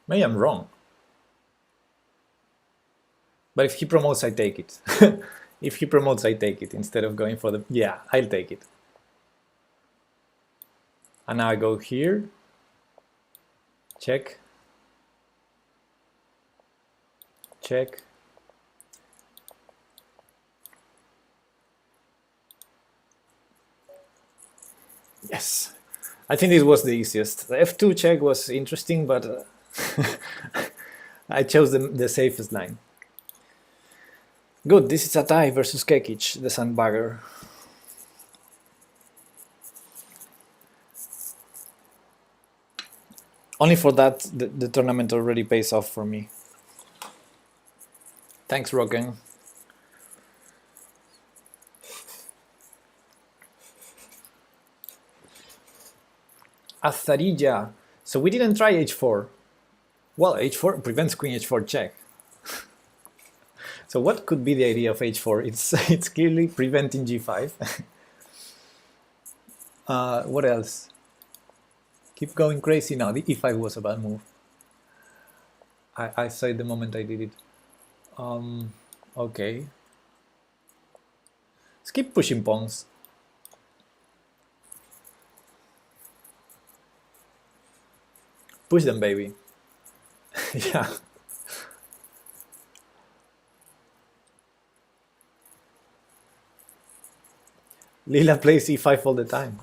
Maybe I'm wrong. But if he promotes, I take it. If he promotes, I take it instead of going for the... Yeah, I'll take it. And now I go here. Check. Check. Yes. I think this was the easiest. The f2 check was interesting, but I chose the safest line. Good, this is a tie versus Kekic, the sandbagger. Only for that, the tournament already pays off for me. Thanks, Rogan. Azarilla. So we didn't try h4. Well, h4 prevents queen h4 check. So what could be the idea of h4? It's clearly preventing g5. What else? Keep going crazy now. The e5 was a bad move. I saw it the moment I did it. Okay. Let's keep pushing pawns. Push them, baby. Yeah. Lila plays e5 all the time.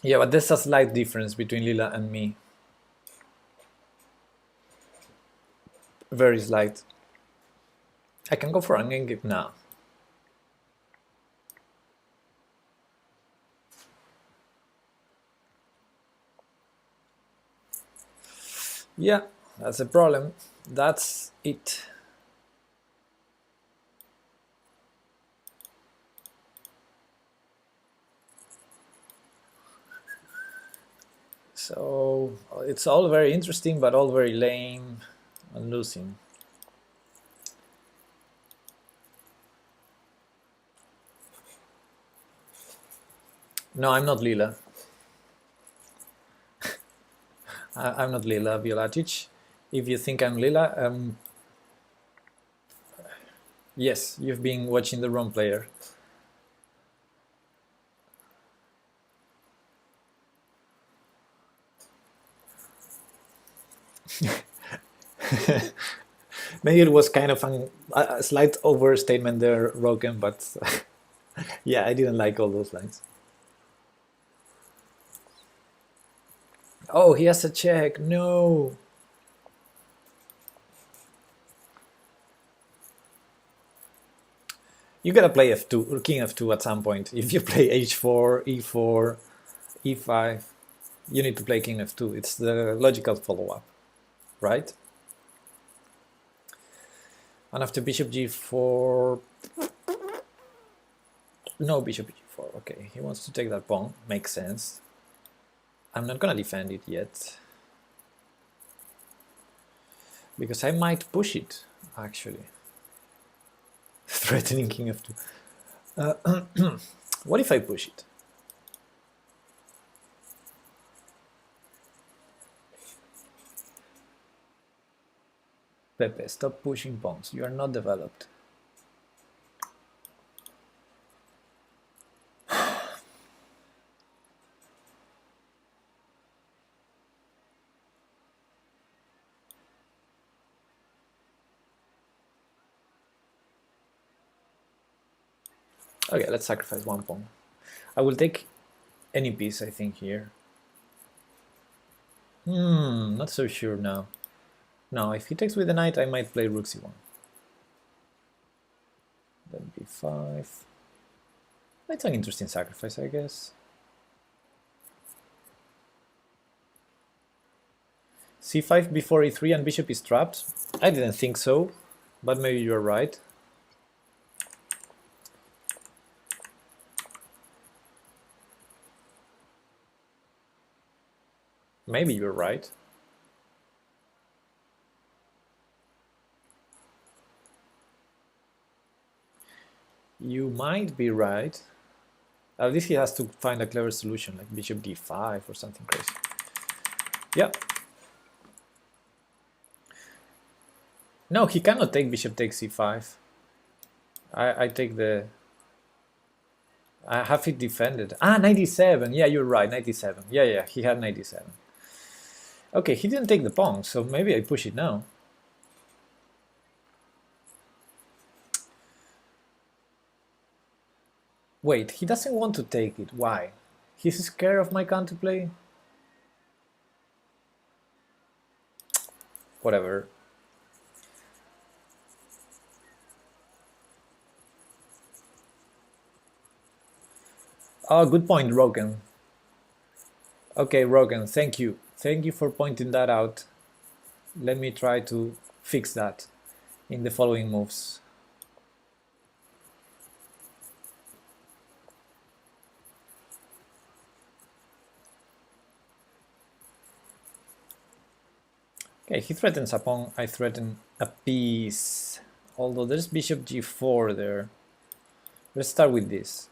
Yeah, but there's a slight difference between Lila and me. Very slight. I can go for an Gambit now. Yeah, that's a problem. That's it. So it's all very interesting, but all very lame and losing. No, I'm not Lila. I'm not Lila Violatic. If you think I'm Lila, yes, you've been watching the wrong player. Maybe it was kind of a slight overstatement there, Rogan, but yeah, I didn't like all those lines. Oh, he has a check. No. You gotta play f2 or king f2 at some point. If you play h4, e4, e5, you need to play king f2. It's the logical follow-up, right? And after bishop g4, no, bishop g4. Okay, he wants to take that pawn. Makes sense. I'm not gonna defend it yet, because I might push it, actually. Threatening king f2. What if I push it? Pepe, stop pushing pawns. You are not developed. Okay, let's sacrifice one pawn. I will take any piece, I think, here. Not so sure now. Now, if he takes with the knight, I might play rook c1. Then b5. That's an interesting sacrifice, I guess. c5 before e3 and bishop is trapped? I didn't think so, but maybe you're right. Maybe you're right. You might be right. At least he has to find a clever solution, like bishop d5 or something crazy. Yeah. No, he cannot take bishop takes c5. I take the... I have it defended. Ah, 97. Yeah, you're right, 97. Yeah, yeah, he had 97. Okay, he didn't take the pawn, so maybe I push it now. Wait, he doesn't want to take it. Why? He's scared of my counterplay? Whatever. Oh, good point, Rogan. Okay, Rogan, thank you. Thank you for pointing that out. Let me try to fix that in the following moves. Okay, he threatens a pawn, I threaten a piece. Although there's bishop g4 there. Let's start with this.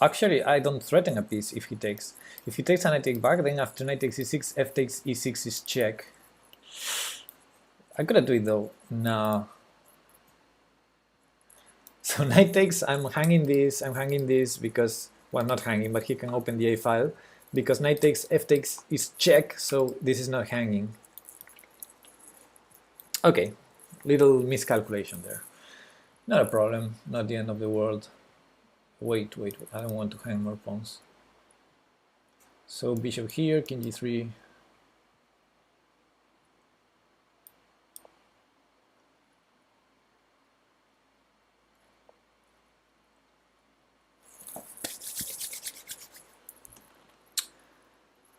Actually, I don't threaten a piece if he takes. If he takes and I take back, then after knight takes e6, f takes e6 is check. I gotta do it though. No. So knight takes, I'm hanging this because, well, not hanging, but he can open the a file. Because knight takes, f takes is check, so this is not hanging. Okay, little miscalculation there. Not a problem, not the end of the world. Wait, I don't want to hang more pawns. So bishop here, king g3.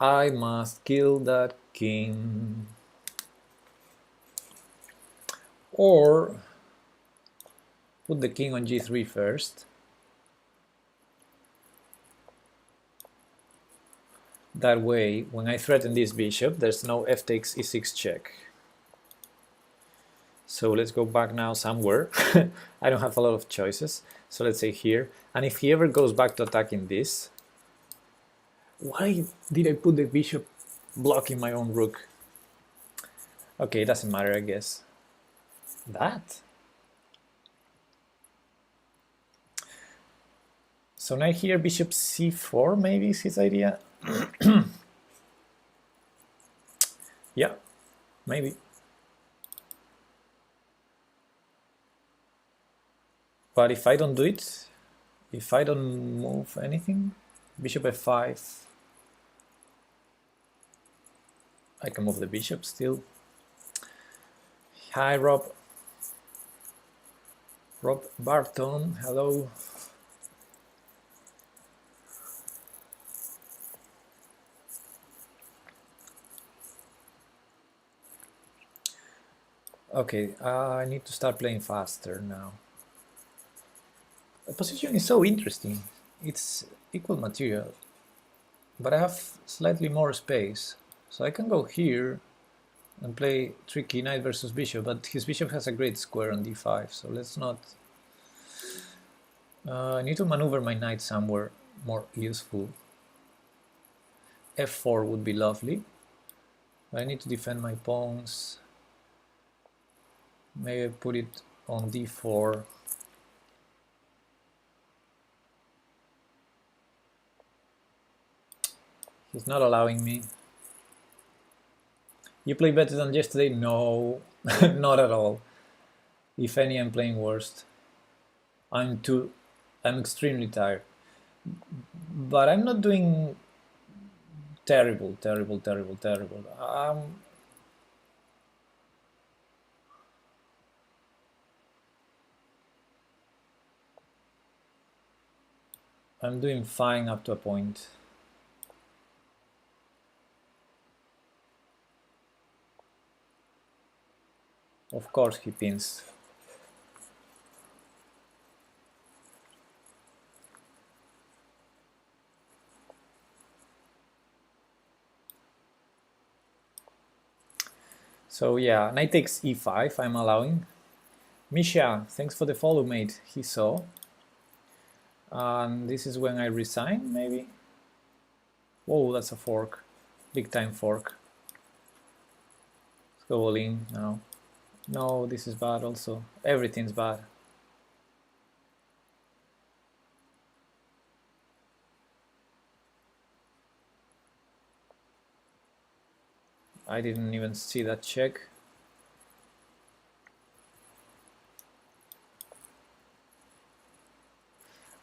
I must kill that king. Or put the king on g3 first. That way, when I threaten this bishop, there's no f takes e6 check. So let's go back now somewhere. I don't have a lot of choices. So let's say here. And if he ever goes back to attacking this, why did I put the bishop blocking my own rook? Okay, it doesn't matter, I guess. That? So now here, bishop c4 maybe is his idea. Yeah, maybe. But if I don't do it, if I don't move anything, bishop f5, I can move the bishop still. Hi, Rob. Rob Barton, hello. Okay, I need to start playing faster now. The position is so interesting. It's equal material, but I have slightly more space. So I can go here and play tricky knight versus bishop, but his bishop has a great square on d5, so let's not... I need to maneuver my knight somewhere more useful. f4 would be lovely, but I need to defend my pawns. Maybe put it on d4. He's not allowing me. You play better than yesterday? No, not at all. If any, I'm playing worst. I'm extremely tired. But I'm not doing terrible. I'm doing fine up to a point. Of course he pins. So yeah, knight takes e5, I'm allowing. Misha, thanks for the follow, mate. He saw. And this is when I resign, maybe? Whoa, that's a fork. Big time fork. Go all in now. No, this is bad also. Everything's bad. I didn't even see that check.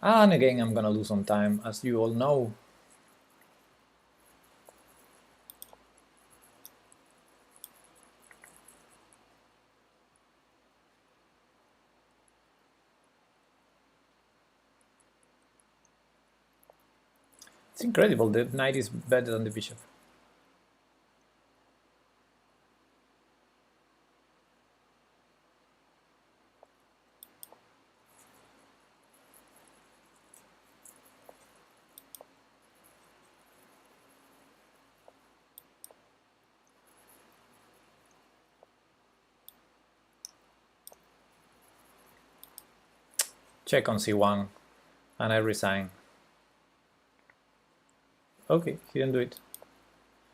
And again, I'm gonna lose some time, as you all know. It's incredible, the knight is better than the bishop. Check on c1, and I resign. Okay, he didn't do it.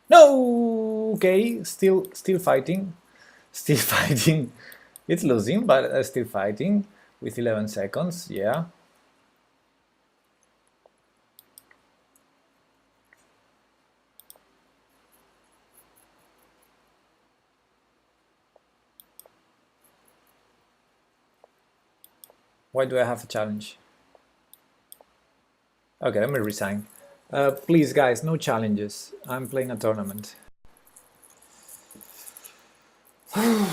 No! Okay, still fighting. Still fighting. It's losing, but still fighting with 11 seconds, yeah. Why do I have a challenge? Okay, let me resign. Please, guys, no challenges. I'm playing a tournament. I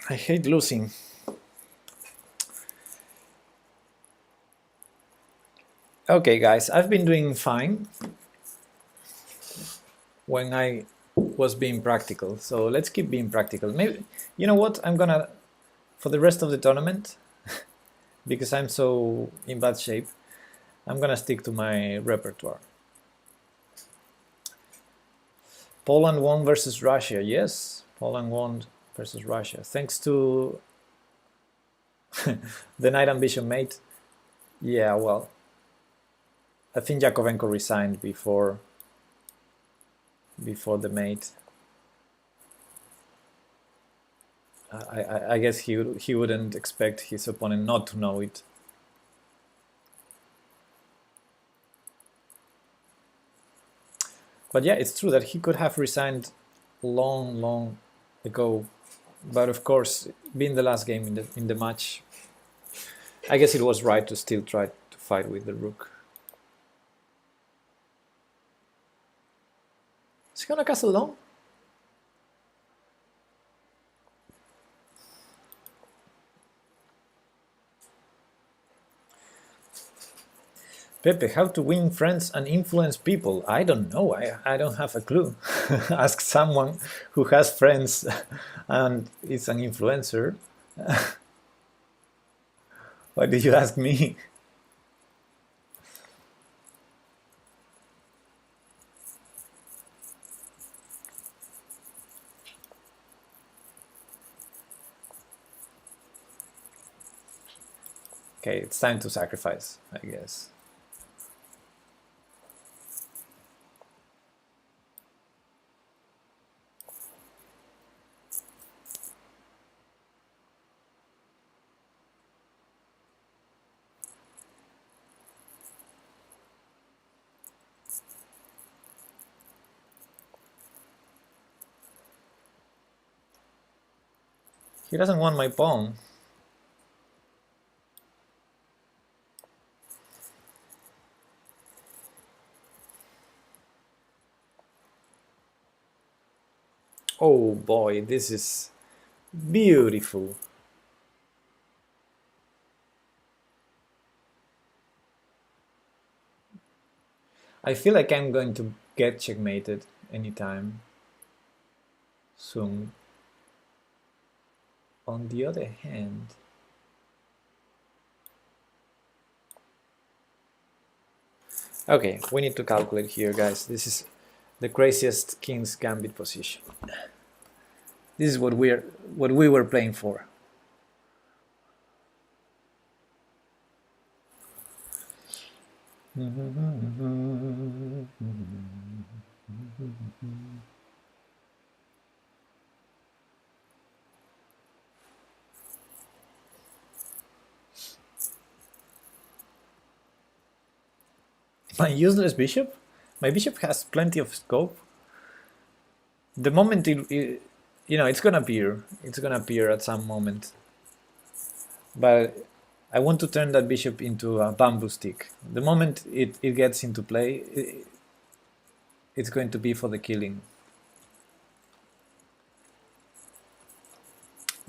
hate losing. Okay, guys, I've been doing fine when I was being practical, so let's keep being practical. Maybe, you know what, I'm gonna, for the rest of the tournament, because I'm so in bad shape, I'm gonna stick to my repertoire. Poland won versus Russia. Yes, Poland won versus Russia, thanks to the knight and bishop mate. Yeah, well, I think Yakovenko resigned before the mate. I guess he wouldn't expect his opponent not to know it. But yeah, it's true that he could have resigned long ago. But of course, being the last game in the match, I guess it was right to still try to fight with the rook. Is he gonna castle long? Pepe, how to win friends and influence people? I don't know. I don't have a clue. Ask someone who has friends and is an influencer. Why did you ask me? Okay, it's time to sacrifice, I guess. He doesn't want my pawn. Oh boy, this is beautiful. I feel like I'm going to get checkmated anytime soon. On the other hand, okay, we need to calculate here, guys. This is the craziest King's Gambit position. This is what we were playing for. My useless bishop? My bishop has plenty of scope. The moment you know, it's gonna appear. It's gonna appear at some moment. But I want to turn that bishop into a bamboo stick. The moment it gets into play, it's going to be for the killing.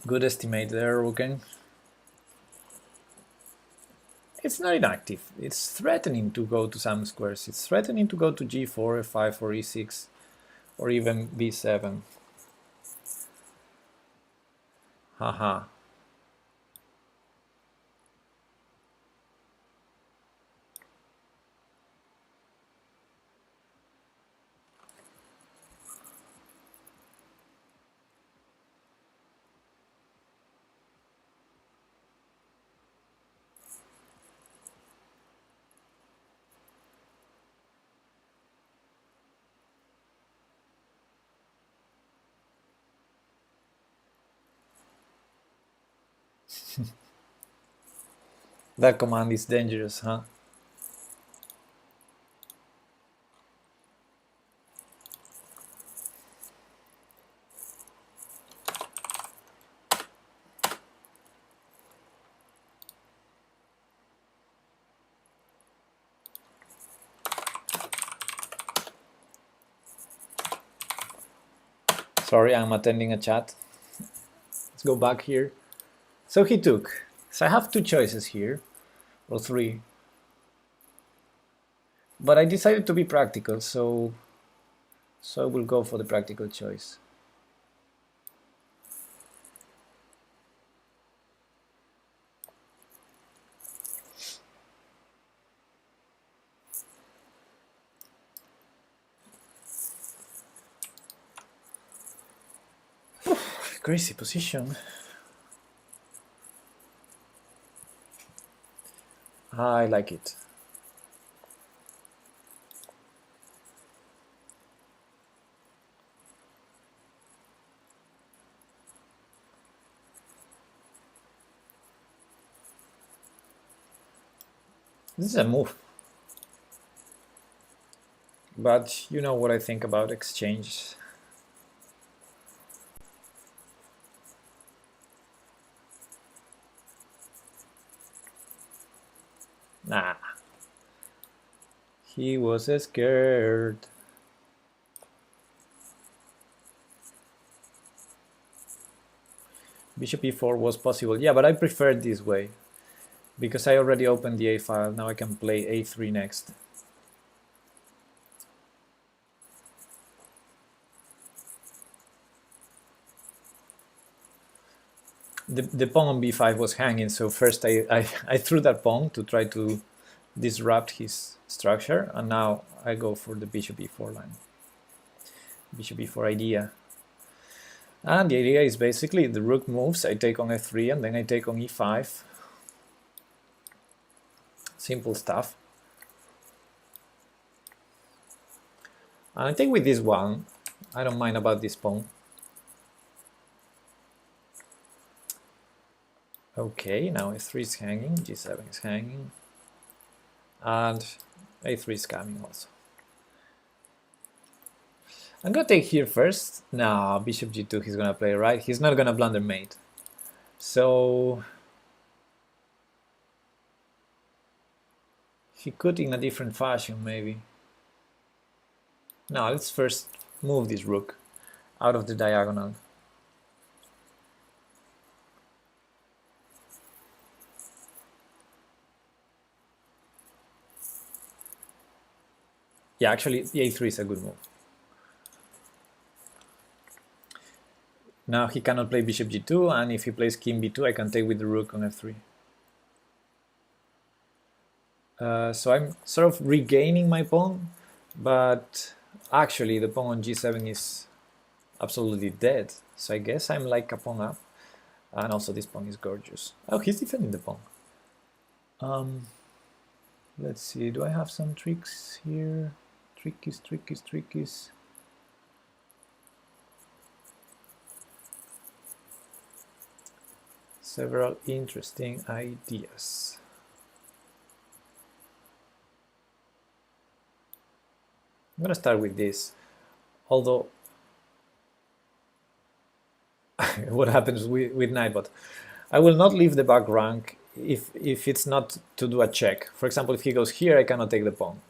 Good estimate there, Ruken. It's not inactive. It's threatening to go to some squares. It's threatening to go to g4, f5, or e6, or even b7. Haha. That command is dangerous, huh? Sorry, I'm attending a chat. Let's go back here. So he took. So I have two choices here, or three. But I decided to be practical, so I will go for the practical choice. Crazy position. I like it. This is a move. But you know what I think about exchange. Nah. He was scared. Bishop e4 was possible. Yeah, but I prefer this way. Because I already opened the a file. Now I can play a3 next. The pawn on b5 was hanging, so first I threw that pawn to try to disrupt his structure, and now I go for the bishop e4 line. Bishop e4 idea. And the idea is basically the rook moves, I take on f3, and then I take on e5. Simple stuff. And I think with this one, I don't mind about this pawn. Okay, now f3 is hanging, g7 is hanging, and a3 is coming also. I'm gonna take here first. Now bishop g2 he's gonna play, right? He's not gonna blunder mate. So he could in a different fashion maybe. Now let's first move this rook out of the diagonal. Yeah, actually the a3 is a good move. Now he cannot play bishop g2, and if he plays king b2 I can take with the rook on f3. So I'm sort of regaining my pawn, but actually the pawn on g7 is absolutely dead. So I guess I'm like a pawn up. And also this pawn is gorgeous. Oh, he's defending the pawn. Let's see, do I have some tricks here? Trickies. Several interesting ideas. I'm gonna start with this, although what happens with Nightbot? I will not leave the back rank if it's not to do a check. For example, if he goes here, I cannot take the pawn.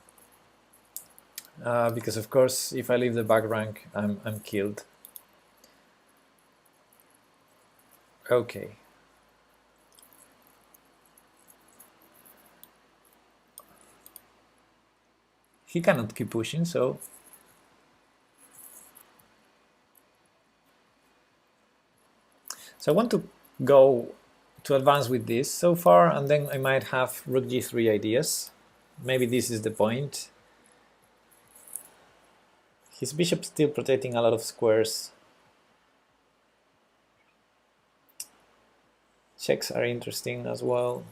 Because of course, if I leave the back rank, I'm killed. Okay. He cannot keep pushing, so I want to go to advance with this so far, and then I might have rook g3 ideas. Maybe this is the point. His bishop still protecting a lot of squares. Checks are interesting as well.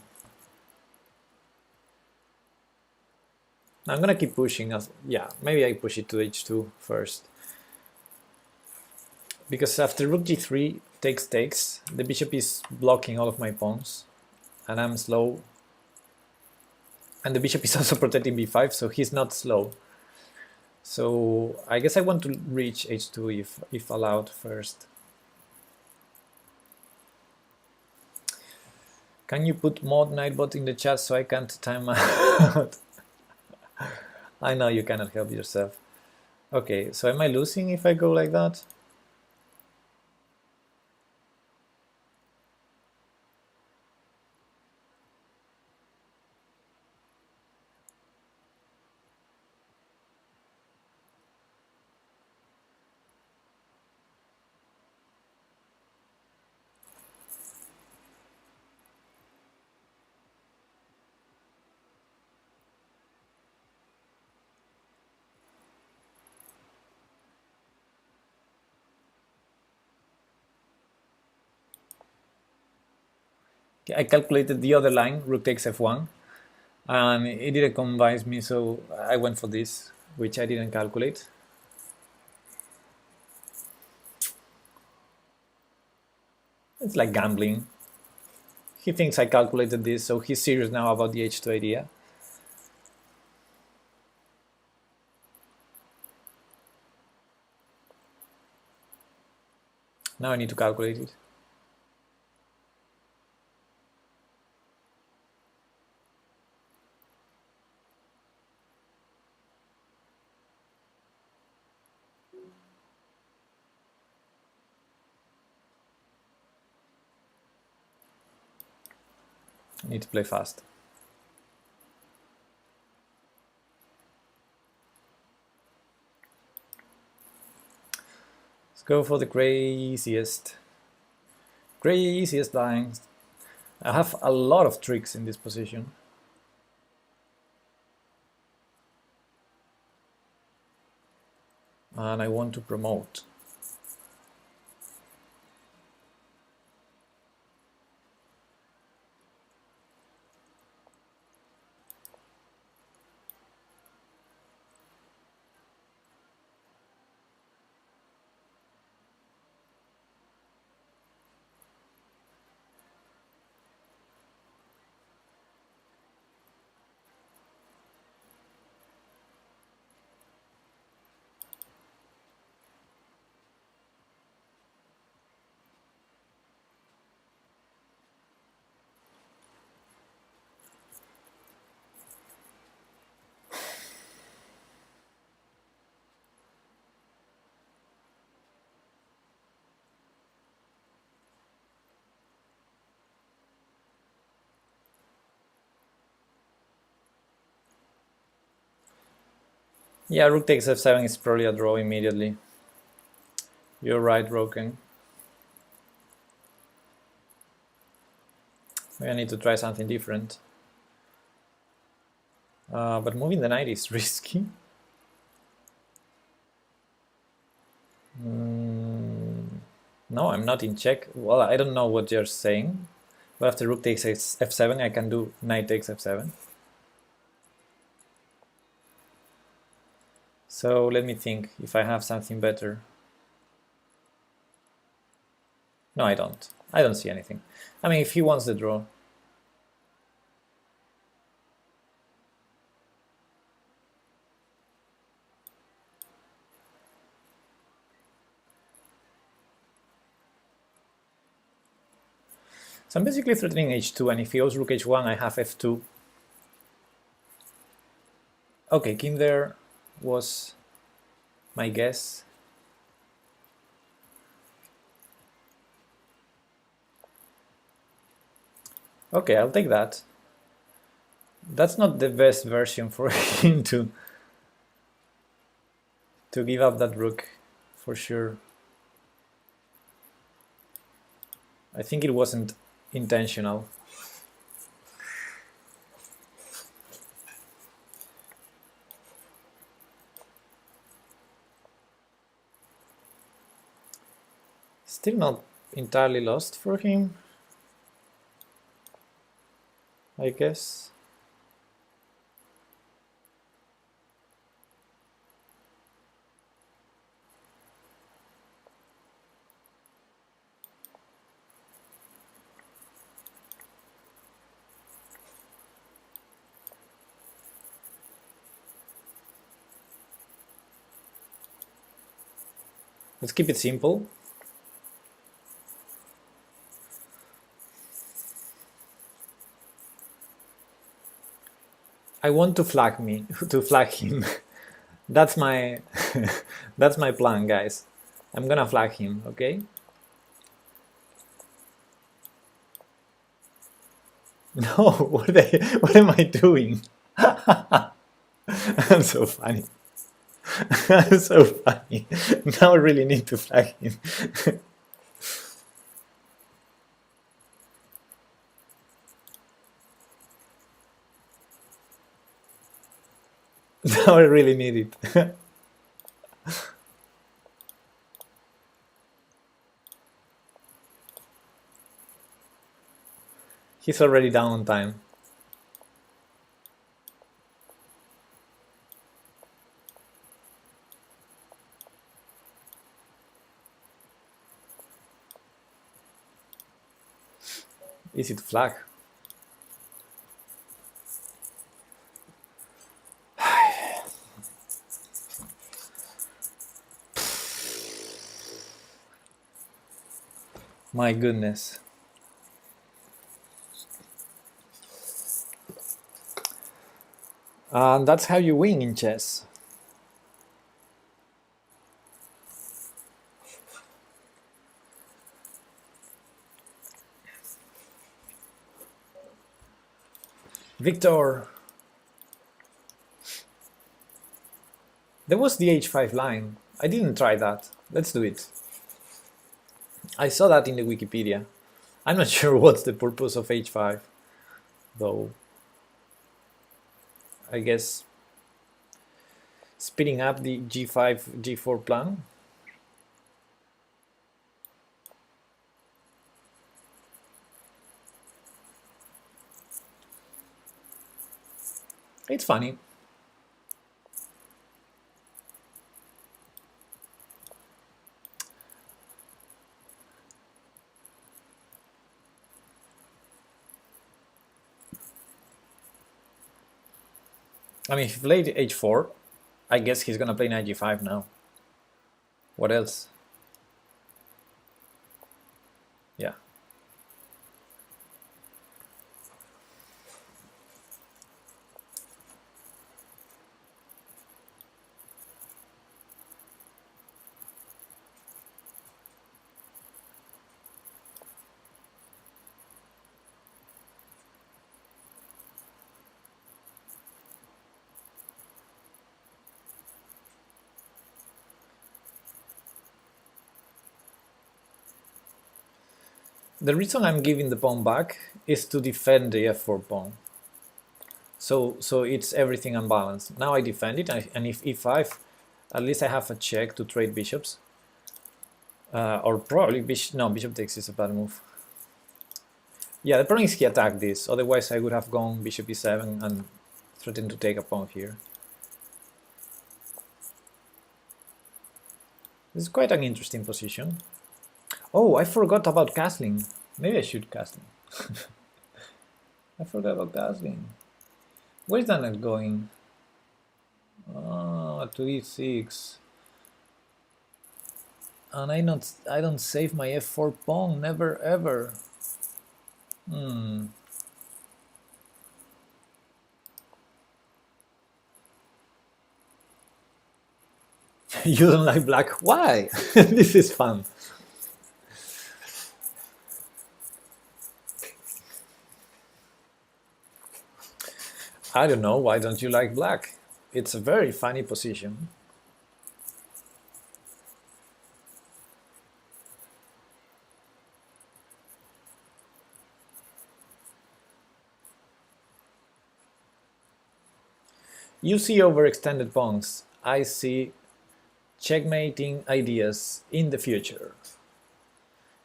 I'm gonna keep pushing. Yeah, maybe I push it to h2 first. Because after rook g3 takes, the bishop is blocking all of my pawns, and I'm slow. And the bishop is also protecting b5, so he's not slow. So I guess I want to reach h2 if allowed first. Can you put mod Nightbot in the chat so I can't time out? I know you cannot help yourself. Okay, so am I losing if I go like that? I calculated the other line, rook takes f1, and it didn't convince me, so I went for this, which I didn't calculate. It's like gambling. He thinks I calculated this, so he's serious now about the h2 idea. Now I need to calculate it. I need to play fast. Let's go for the craziest lines. I have a lot of tricks in this position. And I want to promote. Yeah, rook takes f7 is probably a draw immediately. You're right, Broken. Maybe I need to try something different. But moving the knight is risky. No, I'm not in check. Well, I don't know what you're saying. But after rook takes f7, I can do knight takes f7. So let me think if I have something better. No, I don't. I don't see anything. I mean, if he wants the draw. So I'm basically threatening h2, and if he goes rook h1, I have f2. Okay, king there was my guess. Okay, I'll take that. That's not the best version for him to give up that rook, for sure. I think it wasn't intentional. Still not entirely lost for him, I guess. Let's keep it simple. I want to flag him. That's my that's my plan, guys. I'm gonna flag him, okay? No, what am I doing? I'm so funny. I'm so funny. Now I really need to flag him. Now I really need it. He's already down on time. Easy to flag. My goodness. And that's how you win in chess. Victor! There was the h5 line. I didn't try that. Let's do it. I saw that in the Wikipedia. I'm not sure what's the purpose of h5, though. I guess speeding up the g5, g4 plan. It's funny. I mean, if he played h4, I guess he's gonna play knight g5 now. What else? Yeah. The reason I'm giving the pawn back is to defend the f4 pawn. So it's everything unbalanced. Now I defend it, and if e5, at least I have a check to trade bishops. Or probably bishop. No, bishop takes is a bad move. Yeah, the problem is he attacked this. Otherwise, I would have gone bishop e7 and threatened to take a pawn here. This is quite an interesting position. Oh, I forgot about castling. Maybe I should castling. I forgot about castling. Where's that knight going? Ah, to e6. And I don't save my f4 pawn, never ever. You don't like black? Why? This is fun. I don't know, why don't you like black? It's a very funny position. You see overextended pawns. I see checkmating ideas in the future.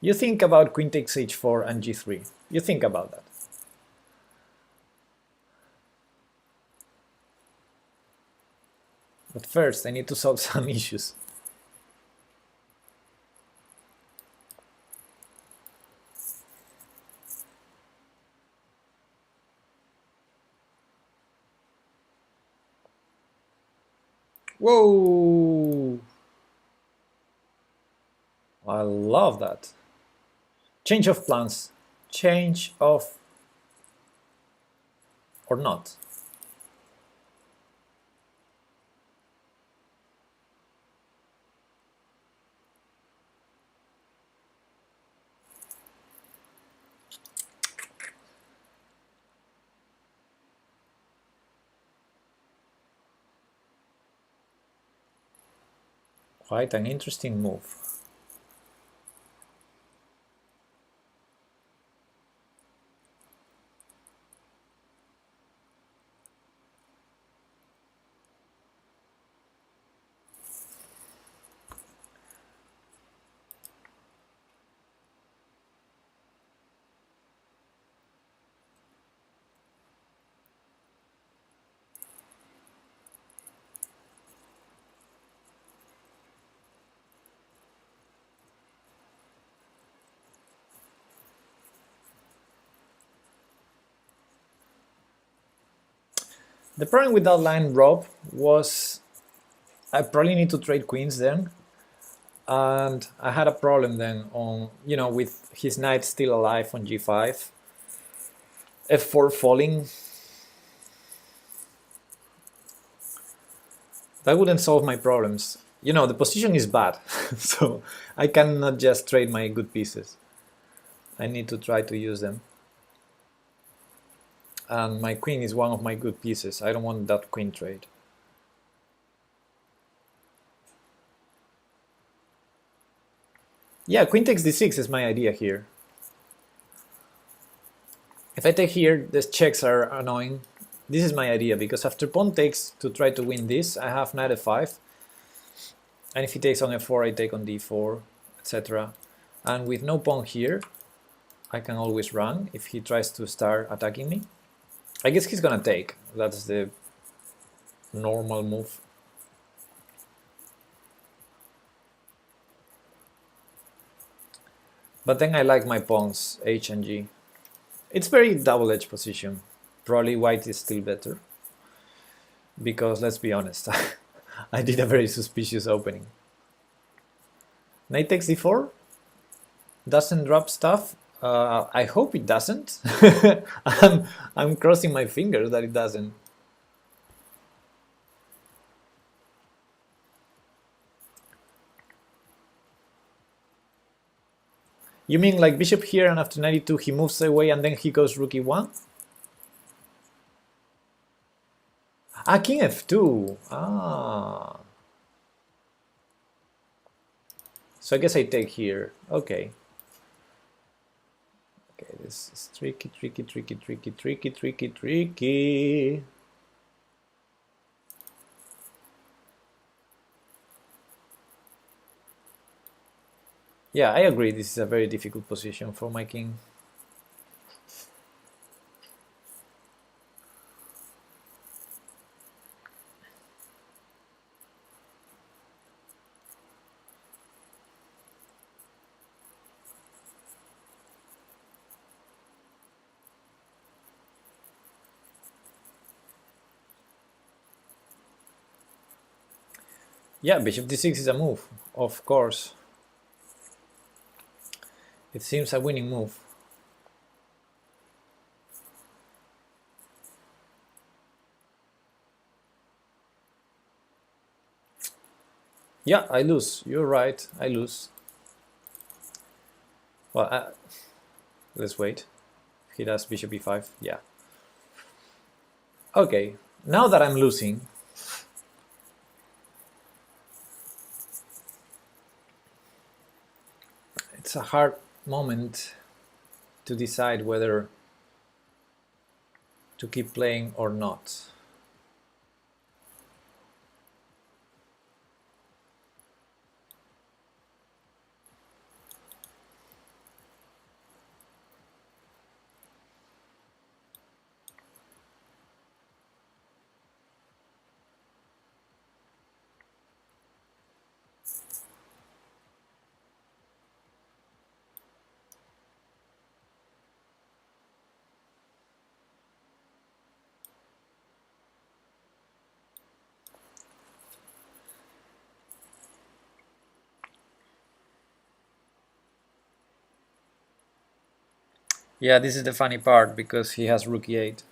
You think about queen takes h4 and g3. You think about that. But first, I need to solve some issues. Whoa! I love that. Change of plans. Change of... or not. Quite an interesting move. The problem with that line, Rob, was I probably need to trade queens then. And I had a problem then on, you know, with his knight still alive on g5. f4 falling. That wouldn't solve my problems. You know, the position is bad, so I cannot just trade my good pieces. I need to try to use them. And my queen is one of my good pieces. I don't want that queen trade. Yeah, queen takes d6 is my idea here. If I take here, the checks are annoying. This is my idea, because after pawn takes to try to win this, I have knight f5. And if he takes on f4, I take on d4, etc. And with no pawn here, I can always run if he tries to start attacking me. I guess he's gonna take. That's the normal move. But then I like my pawns, h and g. It's very double-edged position. Probably white is still better. Because, let's be honest, I did a very suspicious opening. Knight takes d4? Doesn't drop stuff? I hope it doesn't. I'm crossing my fingers that it doesn't. You mean like bishop here and after 92 he moves away and then he goes rook e1? Ah, king f2. Ah. So I guess I take here. Okay. Okay, this is tricky, tricky, tricky, tricky, tricky, tricky, tricky. Yeah, I agree. This is a very difficult position for my king. Yeah, bishop d6 is a move, of course. It seems a winning move. Yeah, I lose. You're right, I lose. Well, let's wait. He does bishop e5, yeah. Okay, now that I'm losing, it's a hard moment to decide whether to keep playing or not. Yeah, this is the funny part because he has rook e8.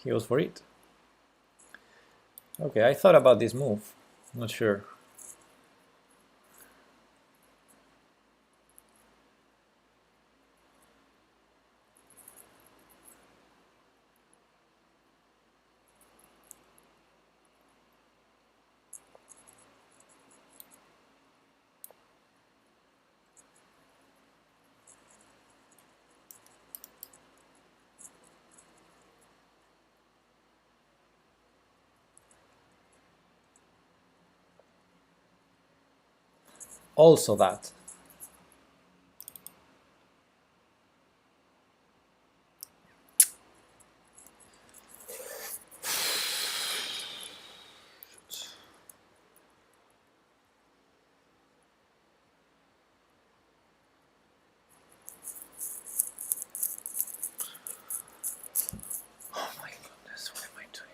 He goes for it. Okay, I thought about this move. Not sure. Also that. Oh my goodness, what am I doing?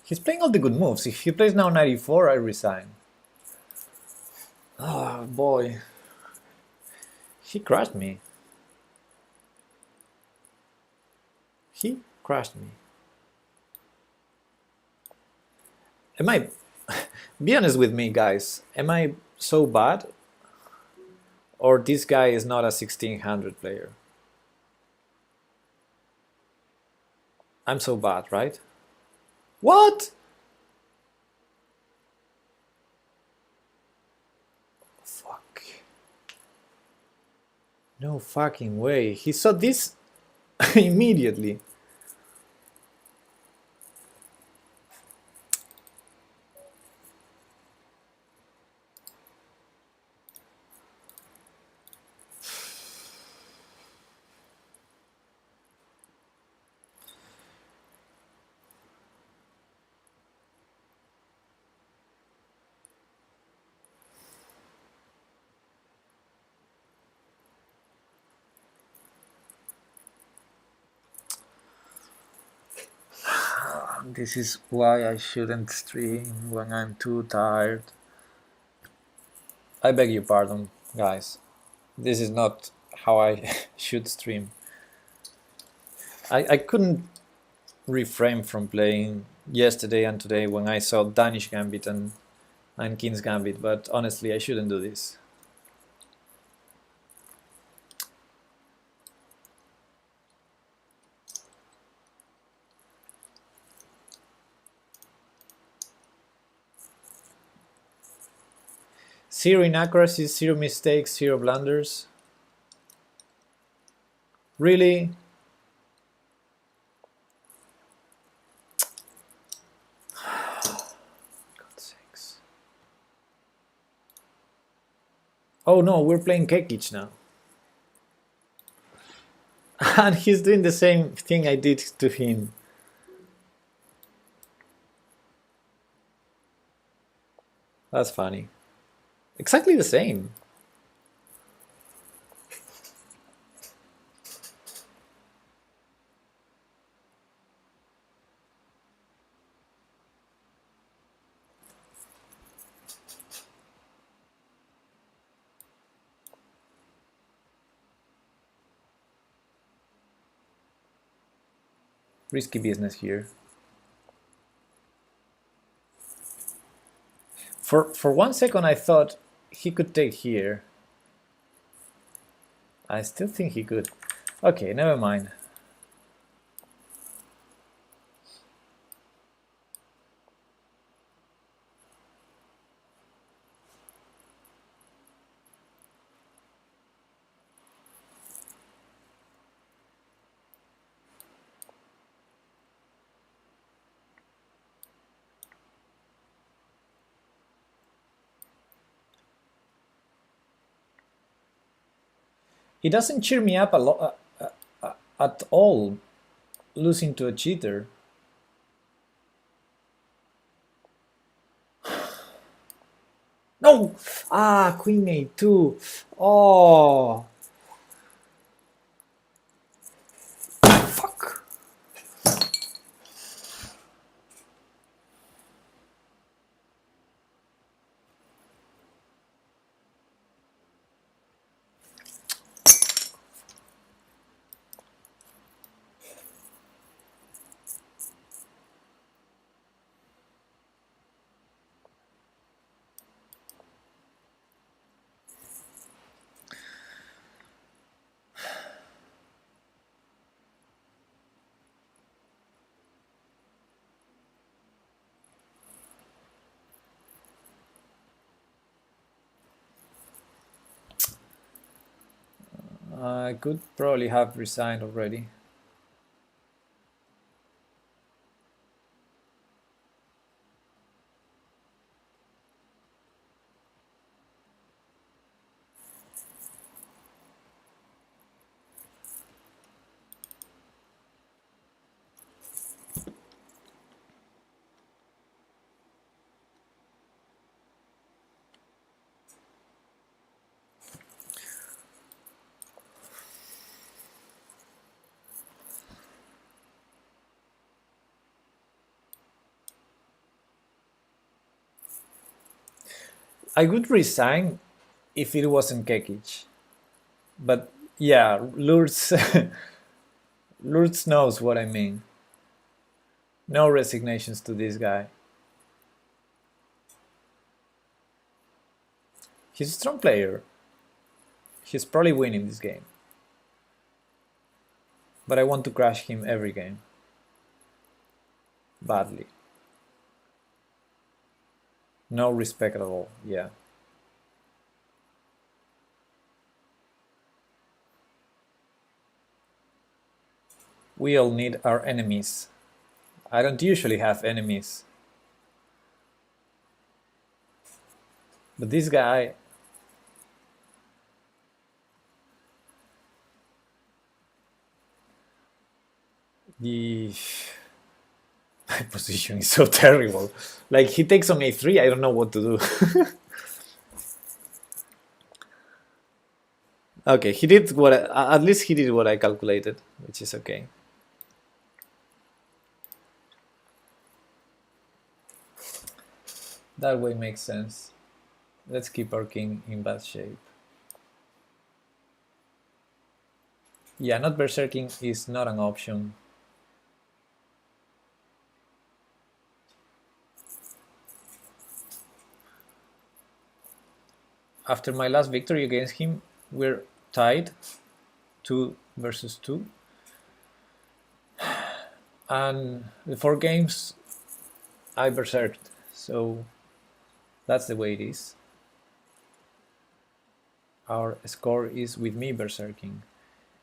He's playing all the good moves. If he plays now knight e4, I resign. Oh boy. He crushed me. He crushed me. Am I... Be honest with me, guys. Am I so bad? Or this guy is not a 1600 player? I'm so bad, right? What? Fuck. No fucking way. He saw this immediately. This is why I shouldn't stream when I'm too tired. I beg your pardon, guys. This is not how I should stream. I couldn't refrain from playing yesterday and today when I saw Danish Gambit and King's Gambit, but honestly I shouldn't do this. Zero inaccuracies, zero mistakes, zero blunders. Really? God's sakes. Oh no, we're playing Kekic now. And he's doing the same thing I did to him. That's funny. Exactly the same. Risky business here. For 1 second I thought he could take here. I still think he could. Okay, never mind. It doesn't cheer me up a lot at all, losing to a cheater. No! Ah, Queen A2. Oh. Fuck. I could probably have resigned already. I would resign if it wasn't Kekic. But yeah, Lourdes, Lourdes knows what I mean. No resignations to this guy. He's a strong player. He's probably winning this game. But I want to crash him every game. Badly. No respect at all, yeah. We all need our enemies. I don't usually have enemies. But this guy... My position is so terrible. Like, he takes on a3, I don't know what to do. Okay, he did what at least he did what I calculated, which is okay. That way makes sense. Let's keep our king in bad shape. Yeah, not berserking is not an option. after my last victory against him, we're tied 2 versus 2. And the 4 games I berserked, so that's the way it is. Our score is with me berserking.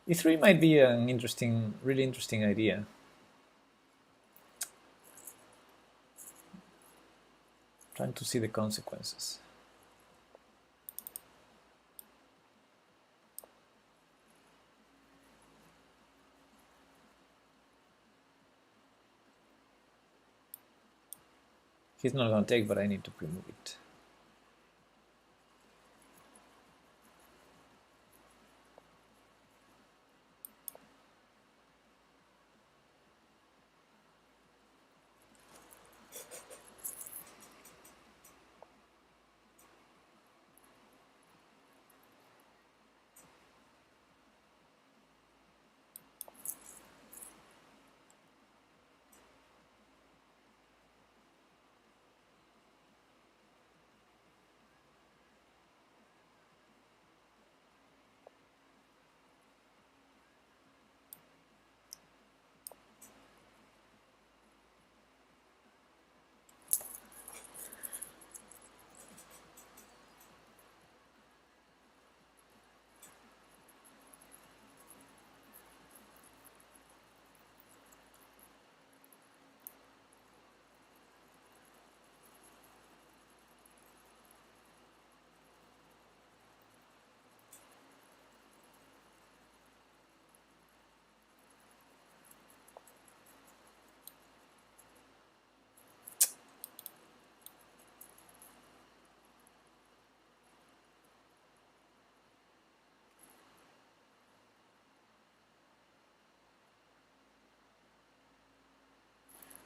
E3 might be an interesting, really interesting idea. Trying to see the consequences. He's not going to take, but I need to pre-move it.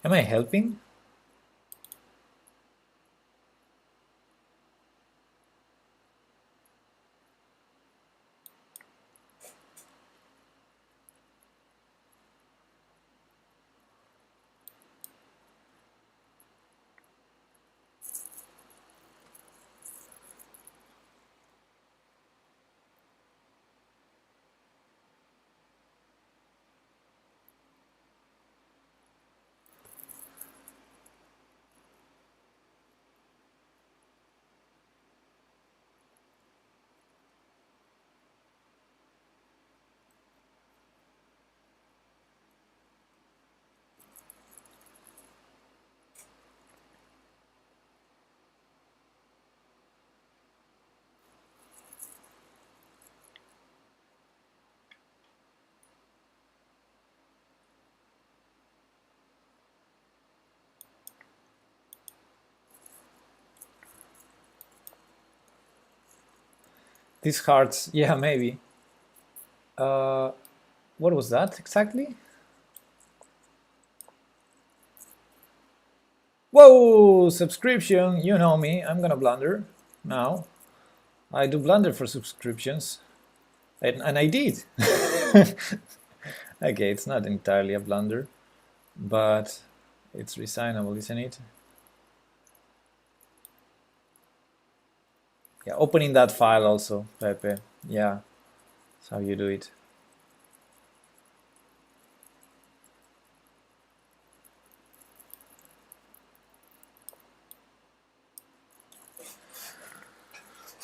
Am I helping? These hearts, yeah, maybe. What was that exactly? Whoa, subscription, you know me, I'm gonna blunder now. I do blunder for subscriptions, and I did. Okay, it's not entirely a blunder, but it's resignable, isn't it? Yeah, opening that file also, Pepe. Yeah, that's how you do it.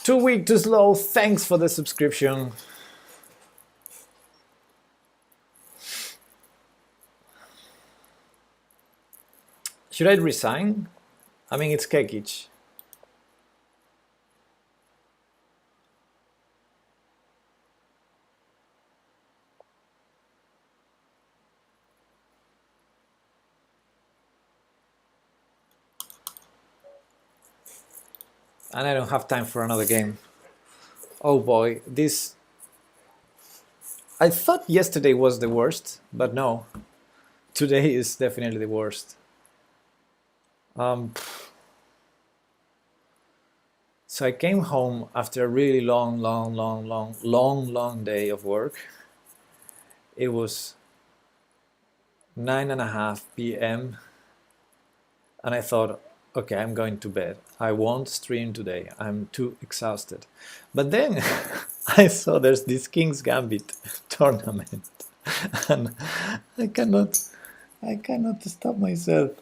Too weak, too slow. Thanks for the subscription. Should I resign? I mean, it's Kekic. And I don't have time for another game. Oh boy, this... I thought yesterday was the worst, but no. Today is definitely the worst. So I came home after a really long day of work. It was 9:30 p.m. and I thought, okay, I'm going to bed. I won't stream today. I'm too exhausted. But then I saw there's this King's Gambit tournament, and I cannot, I cannot stop myself.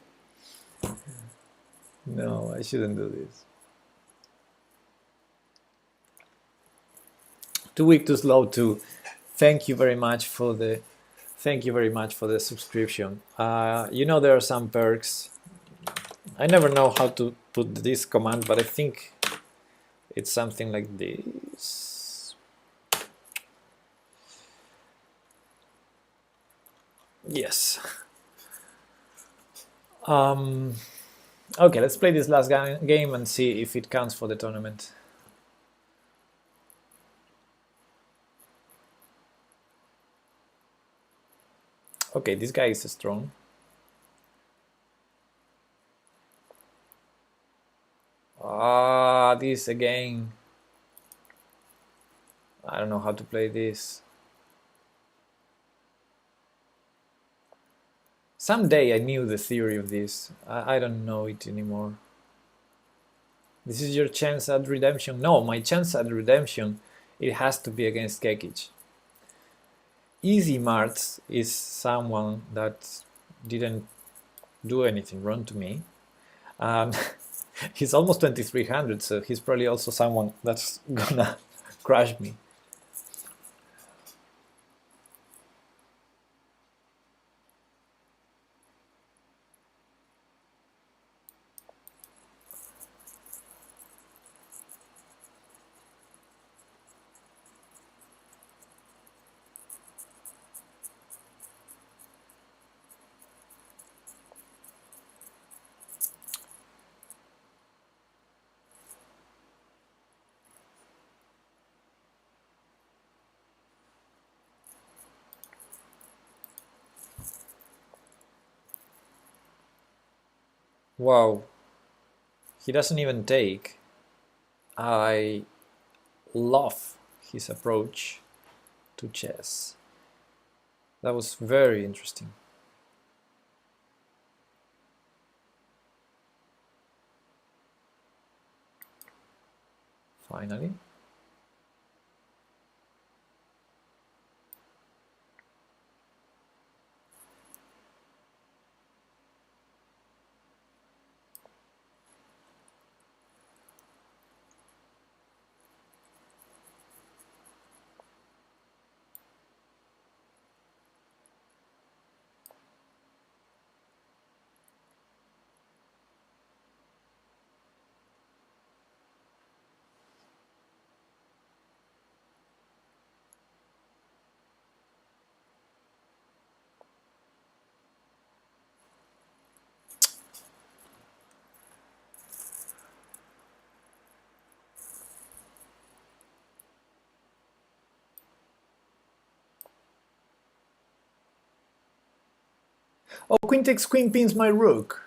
No, I shouldn't do this. Too weak, too slow. Too. Thank you very much for the. Thank you very much for the subscription. You know there are some perks. I never know how to put this command, but I think it's something like this. Yes. Okay, let's play this last game and see if it counts for the tournament. Okay, this guy is strong. Ah, this again. I don't know how to play this. Someday I knew the theory of this. I don't know it anymore. This is your chance at redemption. No, my chance at redemption, it has to be against Kekic. Easy Marts is someone that didn't do anything wrong to me. He's almost 2300, so he's probably also someone that's gonna crush me. Wow, he doesn't even take. I love his approach to chess. That was very interesting. Finally. Oh, queen takes queen pins my rook.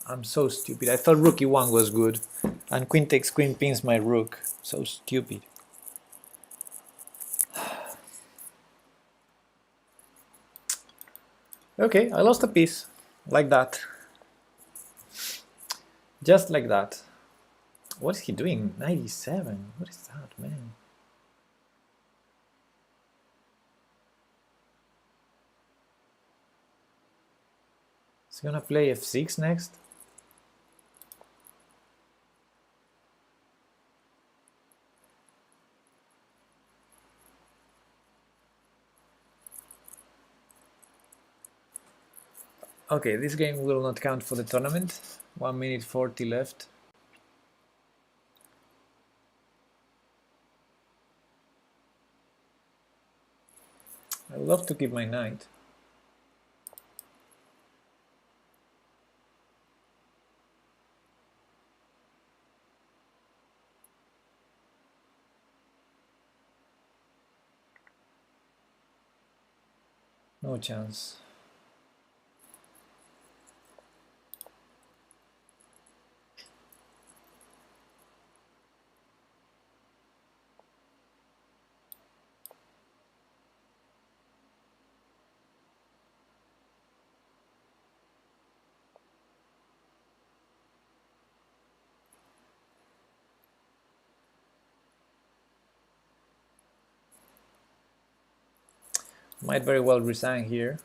I'm so stupid. I thought rook e1 was good. And queen takes queen pins my rook. So stupid. Okay, I lost a piece. Like that. Just like that. What is he doing? 97? What is that, man? Is he gonna play f6 next? Okay, this game will not count for the tournament. 1 minute 40 left. I love to keep my knight. No chance. Might very well resign here.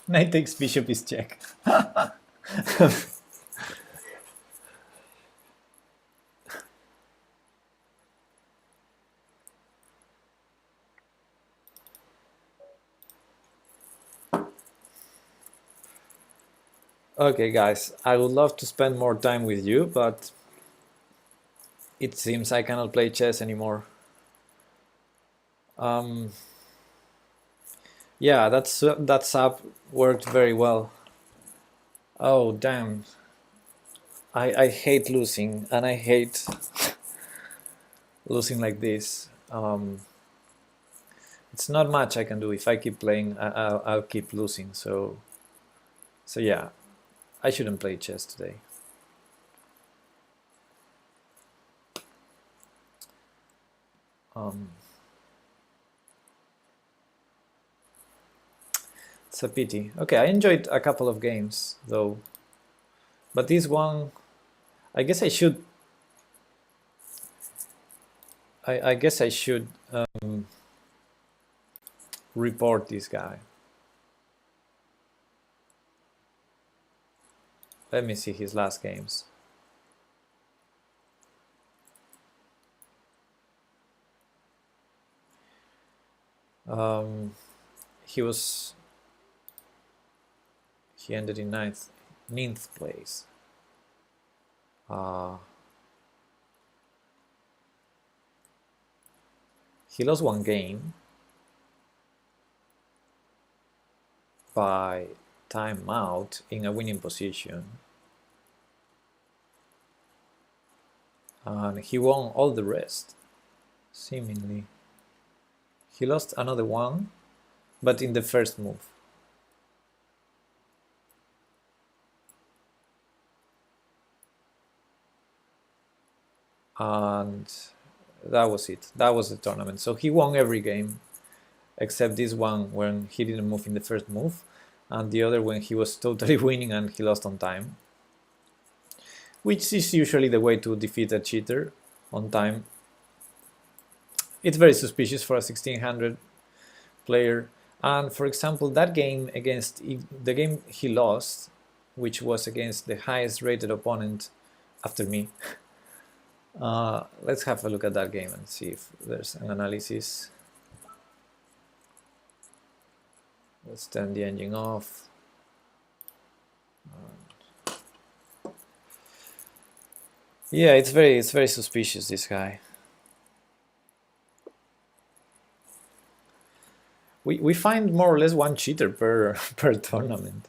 Knight takes bishop is check. Okay, guys, I would love to spend more time with you, but it seems I cannot play chess anymore. Yeah, that sub worked very well. Oh, damn. I hate losing, and I hate losing like this. It's not much I can do. If I keep playing, I'll keep losing. So yeah, I shouldn't play chess today. It's a pity. Okay, I enjoyed a couple of games though, but this one, I guess I should. I guess I should report this guy. Let me see his last games. He ended in ninth place. He lost one game by timeout in a winning position, and he won all the rest, seemingly. He lost another one, but in the first move. And that was it. That was the tournament. So he won every game except this one when he didn't move in the first move, and the other when he was totally winning and he lost on time, which is usually the way to defeat a cheater on time. It's very suspicious for a 1600 player. And for example, that game against the game he lost, which was against the highest rated opponent after me. Let's have a look at that game and see if there's an analysis. Let's turn the engine off. Yeah, it's very suspicious, this guy. We find more or less one cheater per tournament.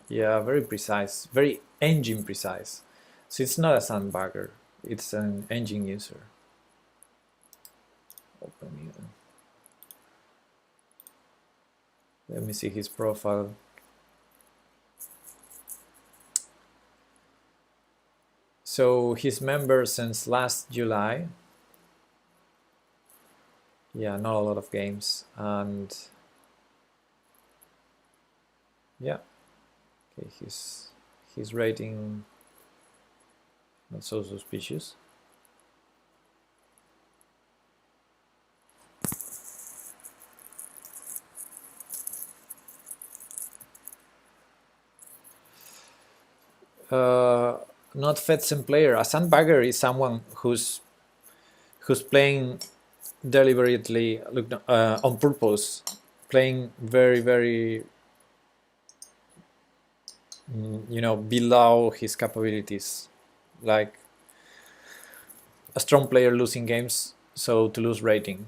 Yeah, very precise, very engine precise. So it's not a sandbagger, it's an engine user. Open here. Let me see his profile. So he's member since last July. Yeah, not a lot of games, and yeah, okay, his rating not so suspicious. Not Fedsen player. A sandbagger is someone who's playing deliberately, on purpose, playing very below his capabilities, like a strong player losing games so to lose rating.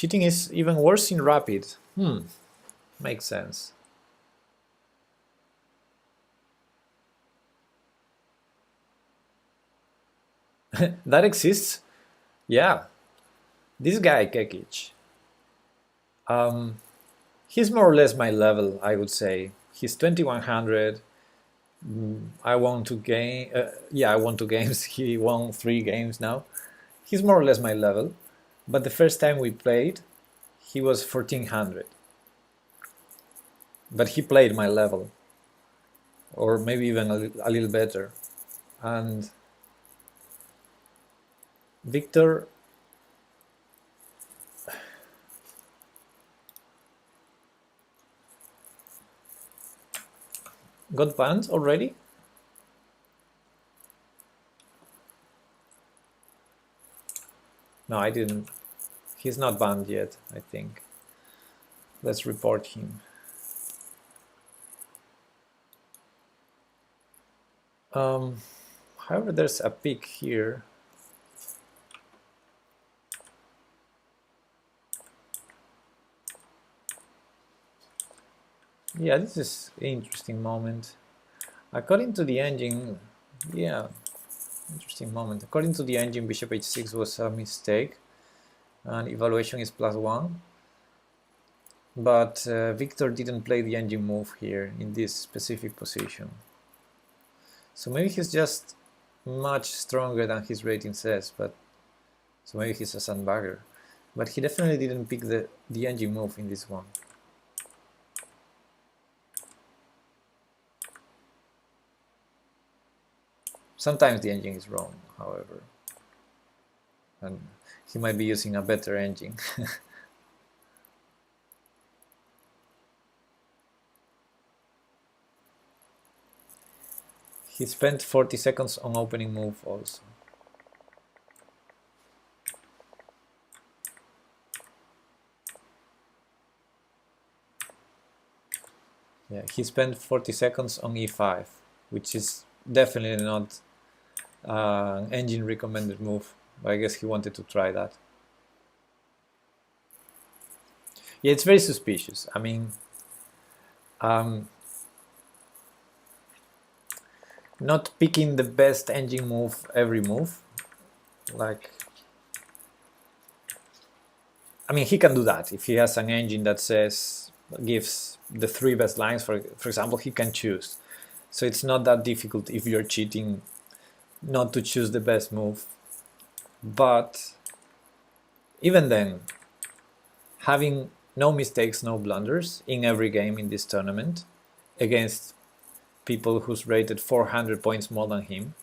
Cheating is even worse in rapid. Makes sense. That exists? Yeah. This guy, Kekic. He's more or less my level, I would say. He's 2100. I won 2 game. Yeah, I won 2 games. He won 3 games now. He's more or less my level. But the first time we played, he was 1400. But he played my level, or maybe even a little better. And Victor got banned already? No, I didn't. He's not banned yet, I think. Let's report him. However, there's a pick here. Yeah, this is an interesting moment. According to the engine, yeah, interesting moment. According to the engine, bishop h6 was a mistake, and evaluation is +1. But Victor didn't play the engine move here in this specific position. So maybe he's just much stronger than his rating says, but so maybe he's a sandbagger. But he definitely didn't pick the engine move in this one. Sometimes the engine is wrong, however. And he might be using a better engine. He spent 40 seconds on opening move also. Yeah, he spent 40 seconds on e5, which is definitely not an engine recommended move, but I guess he wanted to try that. Yeah, it's very suspicious. I mean, not picking the best engine move every move, like, I mean, he can do that if he has an engine that says, gives the 3 best lines, for example, he can choose. So it's not that difficult if you're cheating not to choose the best move. But even then, having no mistakes, no blunders in every game in this tournament against people who's rated 400 points more than him,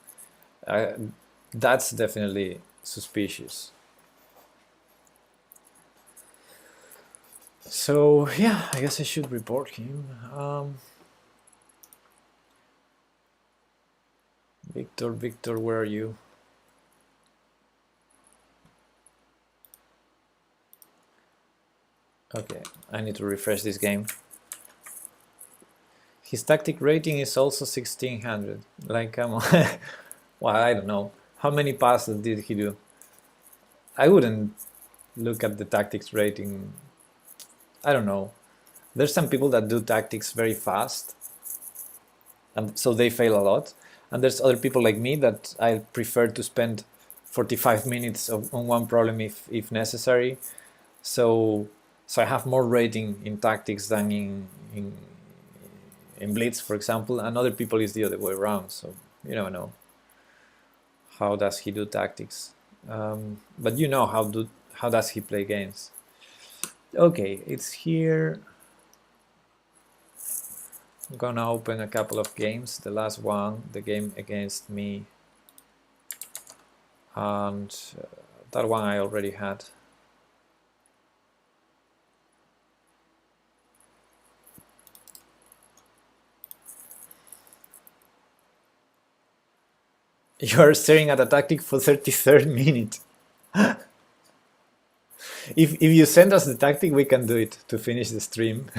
that's definitely suspicious. So yeah, I guess I should report him. Victor, where are you? Okay, I need to refresh this game. His tactic rating is also 1600. Like, come on. Well, I don't know. How many passes did he do? I wouldn't look at the tactics rating. I don't know. There's some people that do tactics very fast, and so they fail a lot. And there's other people like me that I prefer to spend 45 minutes on one problem if necessary. So I have more rating in tactics than in Blitz, for example, and other people is the other way around. So you never know. How does he do tactics? But you know how does he play games? Okay, it's here. I'm gonna open a couple of games. The last one, the game against me, and that one I already had. You are staring at a tactic for 33rd minute. If you send us the tactic, we can do it to finish the stream.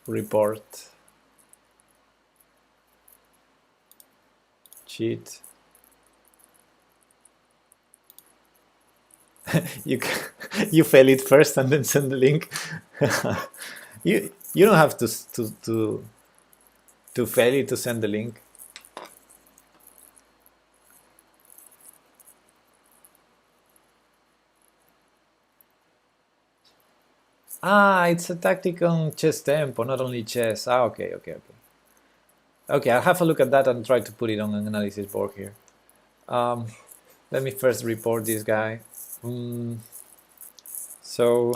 Report. Cheat. you you fail it first and then send the link. You don't have to fail it to send the link. Ah, it's a tactic on chess tempo, not only chess. Ah, okay. Okay, I'll have a look at that and try to put it on an analysis board here. Let me first report this guy. So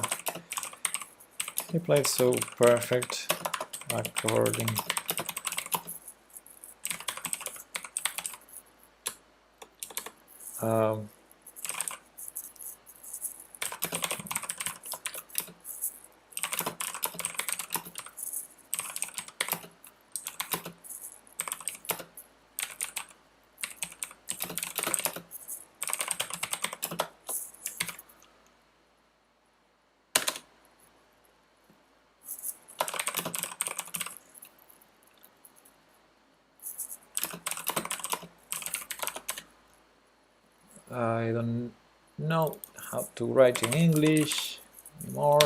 he played so perfect according. I don't know how to write in English anymore.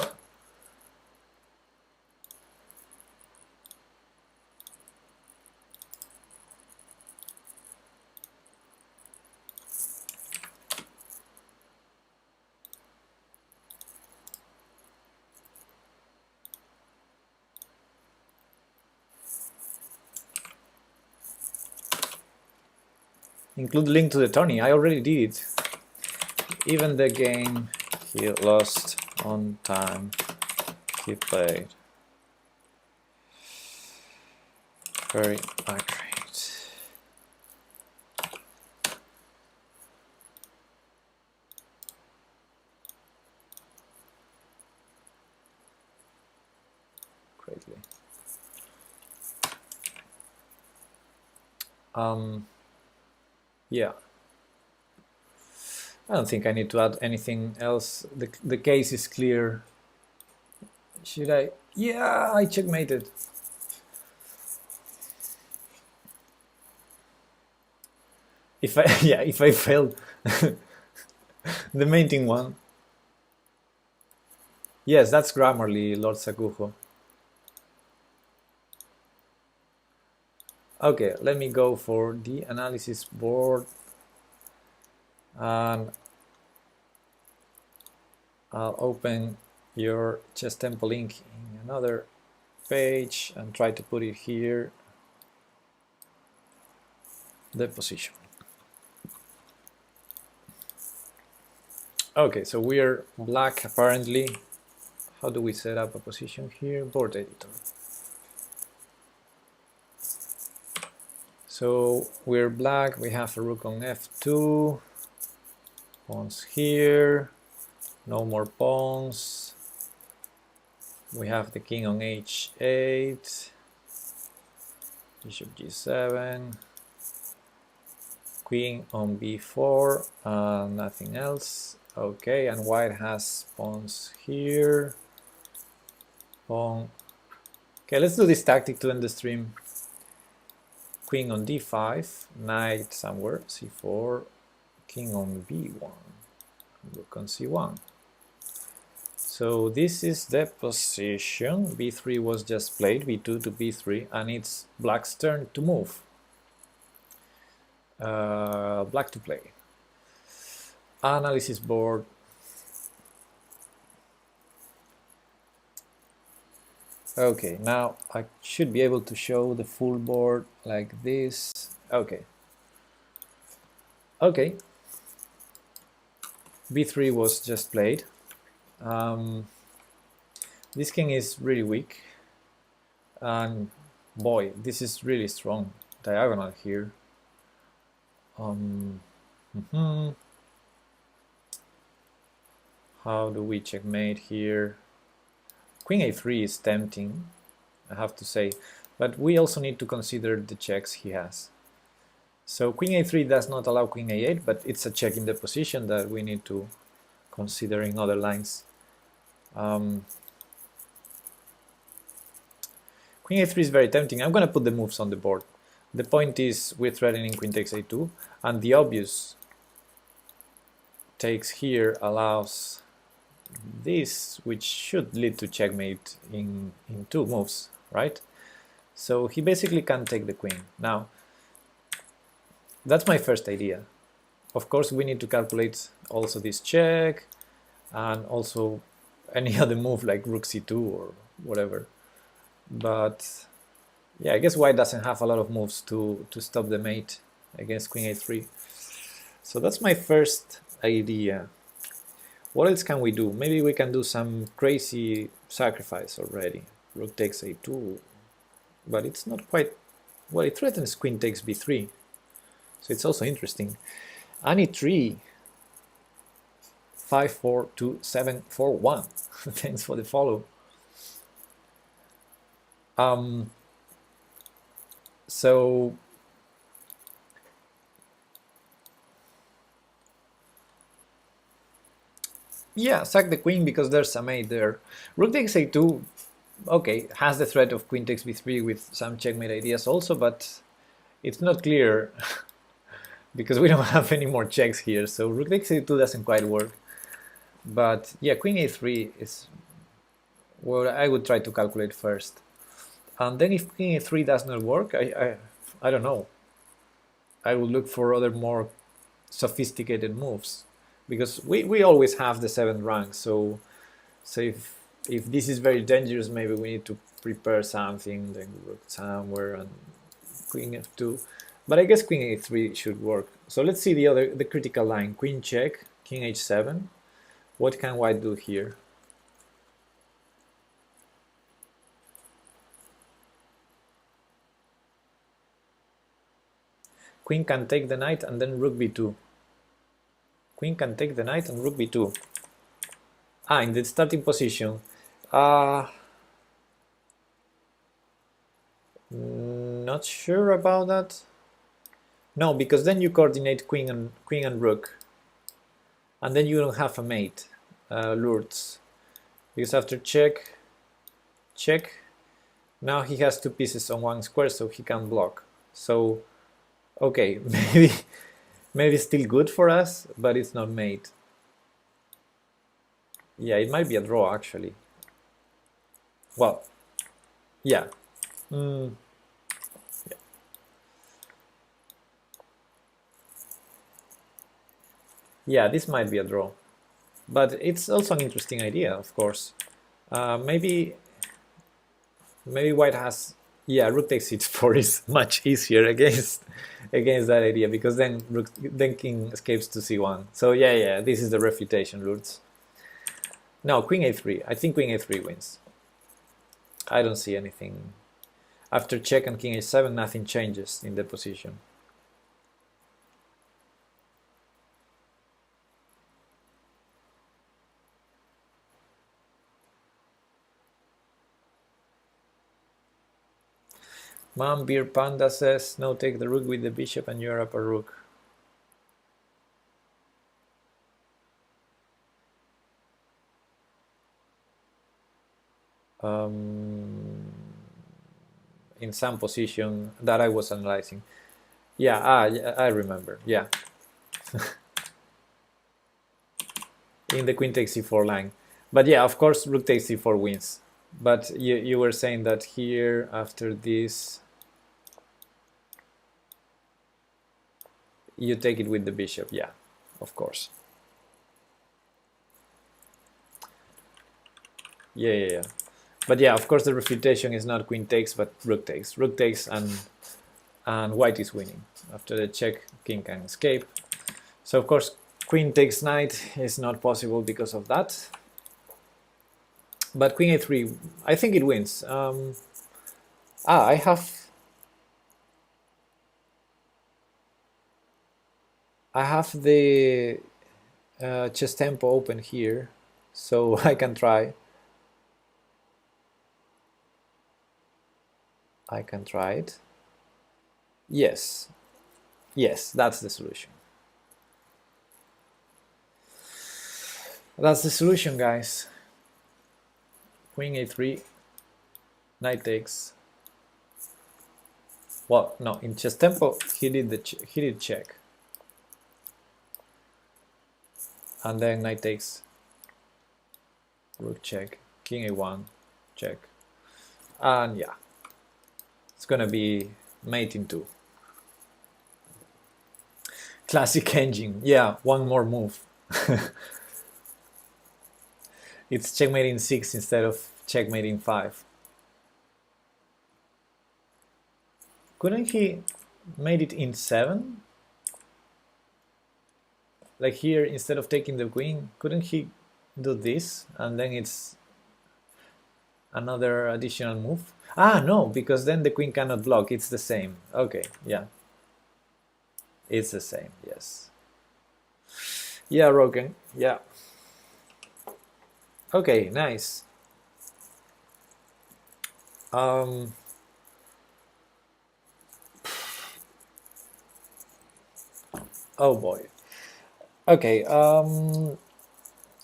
Include link to the tourney. I already did it. Even the game he lost on time he played. Very accurate. Greatly. Yeah. I don't think I need to add anything else. The case is clear. Should I? Yeah, I checkmated. If I if I failed the mating one. Yes, that's Grammarly, Lord Sakujo. Okay, let me go for the analysis board and I'll open your chess tempo link in another page and try to put it here, the position. Okay, so we're black apparently. How do we set up a position here? Board editor. So we're black, we have a rook on f2, pawns here, no more pawns. We have the king on h8, bishop g7, queen on b4, nothing else. Okay, and white has pawns here, pawn. Okay, let's do this tactic to end the stream. Queen on d5, knight somewhere, c4, king on b1, rook on c1. So this is the position. b3 was just played, b2 to b3, and it's black's turn to move. Black to play. Analysis board. Okay, now I should be able to show the full board like this. Okay. Okay. b3 was just played. This king is really weak. And boy, this is really strong. Diagonal here. How do we checkmate here? Queen a3 is tempting, I have to say, but we also need to consider the checks he has. So queen a3 does not allow queen a8, but it's a check in the position that we need to consider in other lines. Queen a3 is very tempting. I'm going to put the moves on the board. The point is we're threatening queen takes a2, and the obvious takes here allows this, which should lead to checkmate in 2 moves, right? So he basically can't take the queen. Now, that's my first idea. Of course, we need to calculate also this check and also any other move like rook c2 or whatever. But yeah, I guess white doesn't have a lot of moves to stop the mate against queen a3. So that's my first idea. What else can we do? Maybe we can do some crazy sacrifice already. Rook takes a2, but it's not quite... Well, it threatens queen takes b3, so it's also interesting. And e3, 5, 4, 2, 7, 4, 1. Thanks for the follow. So yeah, sack the queen because there's a mate there. Rook takes a2, okay, has the threat of queen takes b3 with some checkmate ideas also, but it's not clear because we don't have any more checks here, so rook takes a2 doesn't quite work. But yeah, queen a3 is what I would try to calculate first. And then if queen a3 does not work, I don't know. I would look for other more sophisticated moves, because we always have the 7th rank, so if this is very dangerous, maybe we need to prepare something, then rook somewhere and queen f2. But I guess queen a3 should work. So let's see the critical line. Queen check, king h7. What can white do here? Queen can take the knight and then rook b2. Queen can take the knight and rook b2. Ah, in the starting position. Not sure about that. No, because then you coordinate queen and rook, and then you don't have a mate, Lourdes, because after check, now he has 2 pieces on 1 square, so he can block. So, okay, maybe still good for us, but it's not mate. Yeah, it might be a draw actually. Well, yeah. Yeah, this might be a draw, but it's also an interesting idea, of course. Maybe white has... Yeah, rook takes e4 is much easier against that idea, because then king escapes to c1. So yeah, this is the refutation, Lourdes. No, queen a3. I think queen a3 wins. I don't see anything. After check and king h7, nothing changes in the position. Mom Beer Panda says, no, take the rook with the bishop and you're up a rook. In some position that I was analyzing. Yeah, I remember, yeah. In the queen takes c4 line. But yeah, of course, rook takes c4 wins. But you were saying that here, after this, you take it with the bishop. Yeah, of course. Yeah. But yeah, of course, the refutation is not queen takes, but rook takes. Rook takes, and white is winning. After the check, king can escape. So of course, queen takes knight is not possible because of that. But queen a3, I think it wins. I have the chess tempo open here, so I can try. I can try it. Yes, that's the solution. That's the solution, guys. Queen a3, knight takes. Well, no, in chess tempo he did check. and then knight takes, rook check, king a1, check, and yeah, it's gonna be mate in 2. Classic engine, yeah, one more move. It's checkmate in 6 instead of checkmate in 5. Couldn't he made it in 7? Like here, instead of taking the queen, couldn't he do this? And then it's another additional move? Ah, no, because then the queen cannot block. It's the same. Okay, yeah. It's the same, yes. Yeah, Rogan, yeah. Okay, nice. Oh boy. Okay,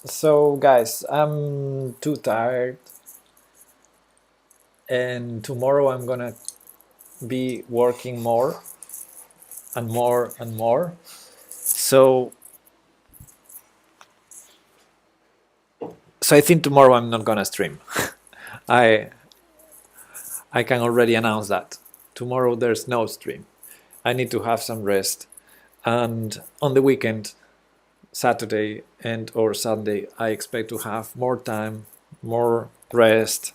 so guys, I'm too tired, and tomorrow I'm gonna be working more and more and more. So I think tomorrow I'm not gonna stream. I can already announce that. Tomorrow there's no stream. I need to have some rest, and on the weekend, Saturday and or Sunday, I expect to have more time, more rest,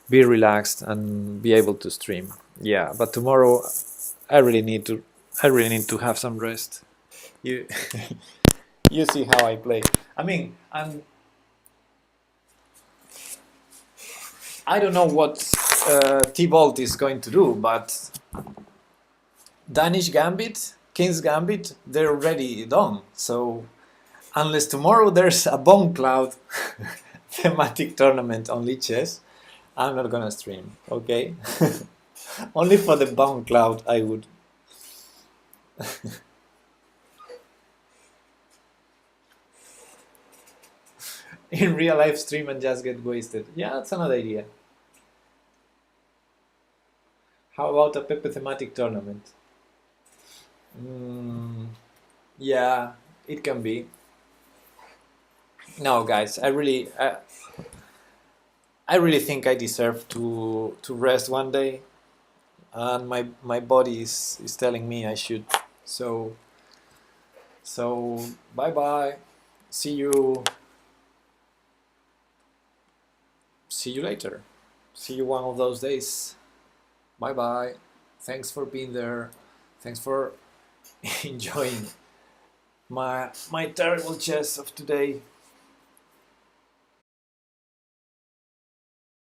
be relaxed, and be able to stream. Yeah, but tomorrow I really need to have some rest. You you see how I play. I mean, I don't know what T-Bolt is going to do, but Danish Gambit, King's Gambit, they're already done. So unless tomorrow there's a Bone Cloud thematic tournament on Lichess, I'm not gonna stream, okay? Only for the Bone Cloud I would. In real life stream and just get wasted. Yeah, that's another idea. How about a Pepe thematic tournament? Yeah, it can be. No, guys, I really think I deserve to rest one day, and my body is telling me I should. So bye bye. See you later. See you one of those days. Bye bye. Thanks for being there. Thanks for enjoying my terrible chess of today.